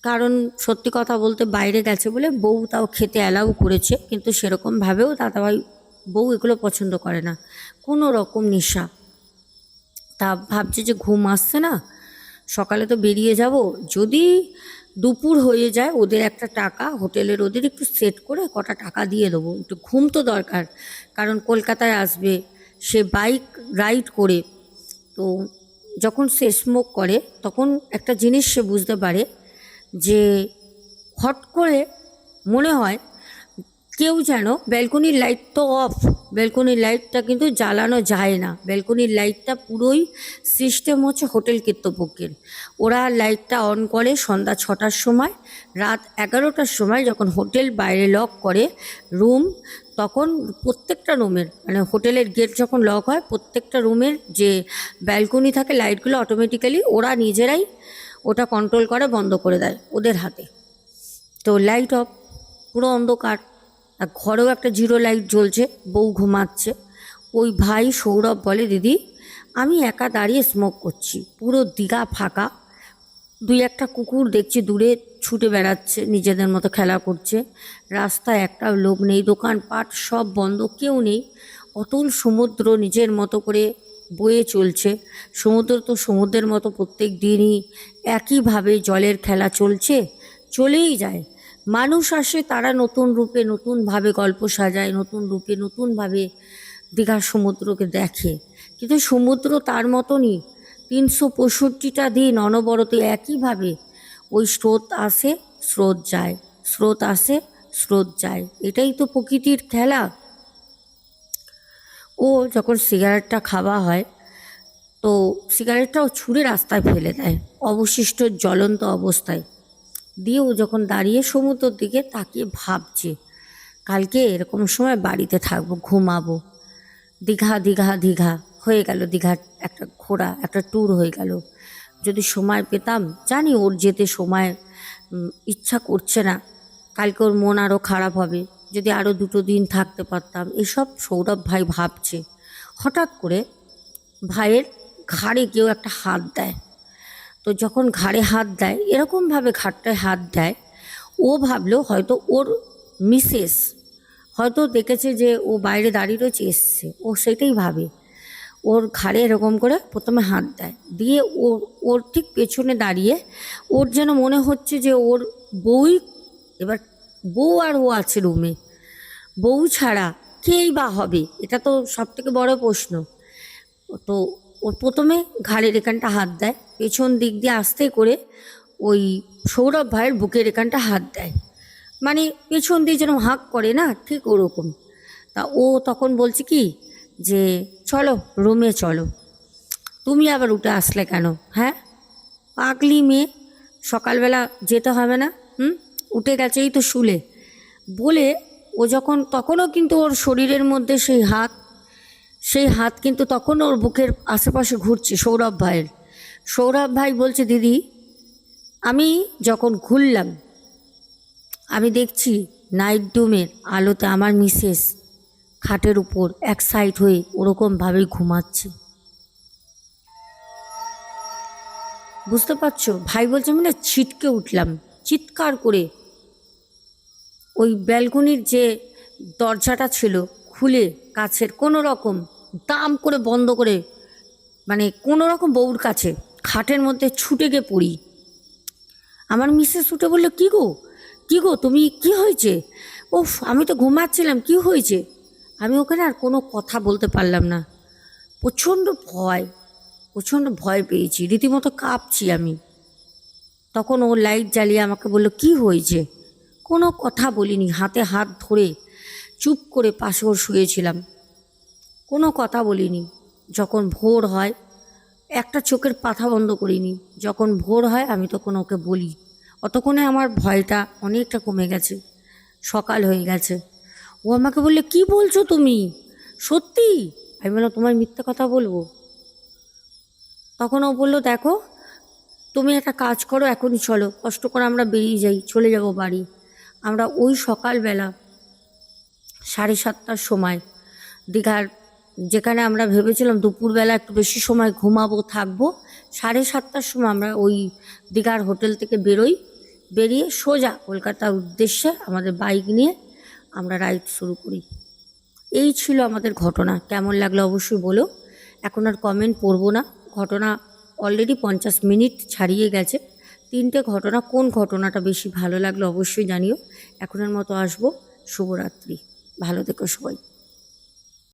কারণ সত্যি কথা বলতে বাইরে গেছে বলে বউ তাও খেতে অ্যালাউ করেছে, কিন্তু সেরকমভাবেও দাদাভাই বউ এগুলো পছন্দ করে না, কোনো রকম নেশা। তা ভাবছে যে ঘুম আসছে না, সকালে তো বেরিয়ে যাব, যদি দুপুর হয়ে যায় ওদের একটা টাকা হোটেলের ওদের একটু সেট করে কটা টাকা দিয়ে দেবো, একটু ঘুম তো দরকার, কারণ কলকাতায় আসবে সে বাইক রাইড করে। তো যখন সে স্মোক করে তখন একটা জিনিস সে বুঝতে পারে যে হট করে মনে হয় কেউ যেন, ব্যালকনির লাইট তো অফ, ব্যালকনির লাইটটা কিন্তু জ্বালানো যায় না, ব্যালকনির লাইটটা পুরোই সিস্টেম হচ্ছে হোটেল কর্তৃপক্ষের। ওরা লাইটটা অন করে সন্ধ্যা 6টার সময়, রাত 11টার সময় যখন হোটেল বাইরে লক করে রুম, তখন প্রত্যেকটা রুমের মানে হোটেলের গেট যখন লক হয় প্রত্যেকটা রুমের যে ব্যালকনি থাকে লাইটগুলো অটোমেটিক্যালি ওরা নিজেরাই ওটা কন্ট্রোল করে বন্ধ করে দেয় ওদের হাতে। তো লাইট অফ, পুরো অন্ধকার, আর ঘরেও একটা জিরো লাইট জ্বলছে, বউ ঘুমাচ্ছে। ওই ভাই সৌরভ বলে, দিদি আমি একা দাঁড়িয়ে স্মোক করছি, পুরো দীঘা ফাঁকা, দুই একটা কুকুর দেখছি দূরে ছুটে বেড়াচ্ছে, নিজেদের মতো খেলা করছে, রাস্তায় একটা লোক নেই, দোকানপাট সব বন্ধ, কেউ নেই, অতল সমুদ্র নিজের মতো করে বয়ে চলছে। সমুদ্র তো সমুদ্রের মতো প্রত্যেক দিনই একইভাবে জলের খেলা চলছে, চলেই যায়। মানুষ আসে, তারা নতুন রূপে নতুনভাবে গল্প সাজায়, নতুন রূপে নতুনভাবে দীঘার সমুদ্রকে দেখে, কিন্তু সমুদ্র তার মতনই 365টা দিন অনবরত একইভাবে ওই স্রোত আসে স্রোত যায়, স্রোত আসে স্রোত যায়, এটাই তো প্রকৃতির খেলা। ও যখন সিগারেটটা খাওয়া হয় তো সিগারেটটাও ছুঁড়ে রাস্তায় ফেলে দেয় অবশিষ্ট জ্বলন্ত অবস্থায়, দিয়ে ও যখন দাঁড়িয়ে সমুদ্রের দিকে তাকিয়ে ভাবছে কালকে এরকম সময় বাড়িতে থাকবো, ঘুমাবো, দীঘা দীঘা দীঘা হয়ে গেল, দীঘার একটা ঘোরা, একটা ট্যুর হয়ে গেল। যদি সময় পেতাম, জানি ওর যেতে সময় ইচ্ছা করছে না, কালকে ওর মন আরও খারাপ হবে, যদি আরও 2 দিন থাকতে পারতাম, এসব সৌরভ ভাই ভাবছে। হঠাৎ করে ভাইয়ের ঘাড়ে কেউ একটা হাত দেয়। তো যখন ঘাড়ে হাত দেয়, এরকমভাবে ঘাড়টায় হাত দেয়, ও ভাবলো হয়তো ওর মিসেস হয়তো দেখেছে যে ও বাইরে দাঁড়িয়ে রয়েছে, এসছে, ও সেটাই ভাবে। ওর ঘাড়ে এরকম করে প্রথমে হাত দেয়, দিয়ে ওর ঠিক পেছনে দাঁড়িয়ে ওর যেন মনে হচ্ছে যে ওর বউই, এবার বউ আর ও আছে রুমে, বউ ছাড়া কেই বা হবে, এটা তো সব থেকে বড় প্রশ্ন। তো ওর প্রথমে ঘাড়ের এখানটা হাত দেয়, পেছন দিক দিয়ে আস্তে করে ওই সৌরভ ভাইয়ের বুকের এখানটা হাত দেয়, মানে পেছন দিয়ে যেন হাঁক করে না, ঠিক ওরকম। তা ও তখন বলছে কি যে চলো রুমে চলো, তুমি আবার উঠে আসলে কেন, হ্যাঁ পাগলি মেয়ে, সকালবেলা যেতে হবে না, উঠে গেছেই তো শুলে, বলে ও যখন, তখনও কিন্তু ওর শরীরের মধ্যে সেই হাত কিন্তু তখন ওর বুকের আশেপাশে ঘুরছে সৌরভ ভাইয়ের। সৌরভ ভাই বলছে, দিদি আমি যখন ঘুরলাম আমি দেখছি নাইট রুমের আলোতে আমার মিসেস খাটের উপর এক সাইড হয়ে ওরকমভাবেই ঘুমাচ্ছে। বুঝতে পারছো? ভাই বলছে মানে ছিটকে উঠলাম, চিৎকার করে ওই ব্যালকনির যে দরজাটা ছিল খুলে কাছের কোনো রকম দাম করে বন্ধ করে, মানে কোনো রকম বউর কাছে খাটের মধ্যে ছুটে গিয়ে পড়ি। আমার মিসেস উঠে বললো, কী গো কী গো, তুমি কি হয়েছে? ওফ, আমি তো ঘুমাচ্ছিলাম, কি হয়েছে? আমি ওখানে আর কোনো কথা বলতে পারলাম না, প্রচণ্ড ভয় পেয়েছি, রীতিমতো কাঁপছি আমি। তখন ও লাইট জ্বালিয়ে আমাকে বললো, কি হয়েছে? কোনো কথা বলিনি, হাতে হাত ধরে চুপ করে পাশে ওর শুয়েছিলাম, কোনো কথা বলিনি। যখন ভোর হয়, একটা চোখের পাতা বন্ধ করিনি, যখন ভোর হয় আমি তখন ওকে বলি, অতক্ষণে আমার ভয়টা অনেকটা কমে গেছে, সকাল হয়ে গেছে। ও আমাকে বললে, কি বলছো তুমি, সত্যি? আমি বললাম, তোমার মিথ্যে কথা বলবো? তখন ও বললো, দেখো তুমি একটা কাজ করো, এখনই চলো, কষ্ট করে আমরা বেরিয়ে যাই, চলে যাব বাড়ি। আমরা ওই সকালবেলা 7:30টার সময় দীঘার, যেখানে আমরা ভেবেছিলাম দুপুরবেলা একটু বেশি সময় ঘুমাবো থাকবো, 7:30টার সময় আমরা ওই দীঘার হোটেল থেকে বেরিয়ে সোজা কলকাতার উদ্দেশ্যে আমাদের বাইক নিয়ে আমরা রাইড শুরু করি। এই ছিল আমাদের ঘটনা। কেমন লাগলো অবশ্যই বলো। এখন আর কমেন্ট পড়বো না, ঘটনা অলরেডি 50 মিনিট ছাড়িয়ে গেছে। 3টে ঘটনা, কোন ঘটনাটা বেশি ভালো লাগলো অবশ্যই জানিও। এখনের মতো আসবো। শুভরাত্রি, ভালো থেকো সবাই।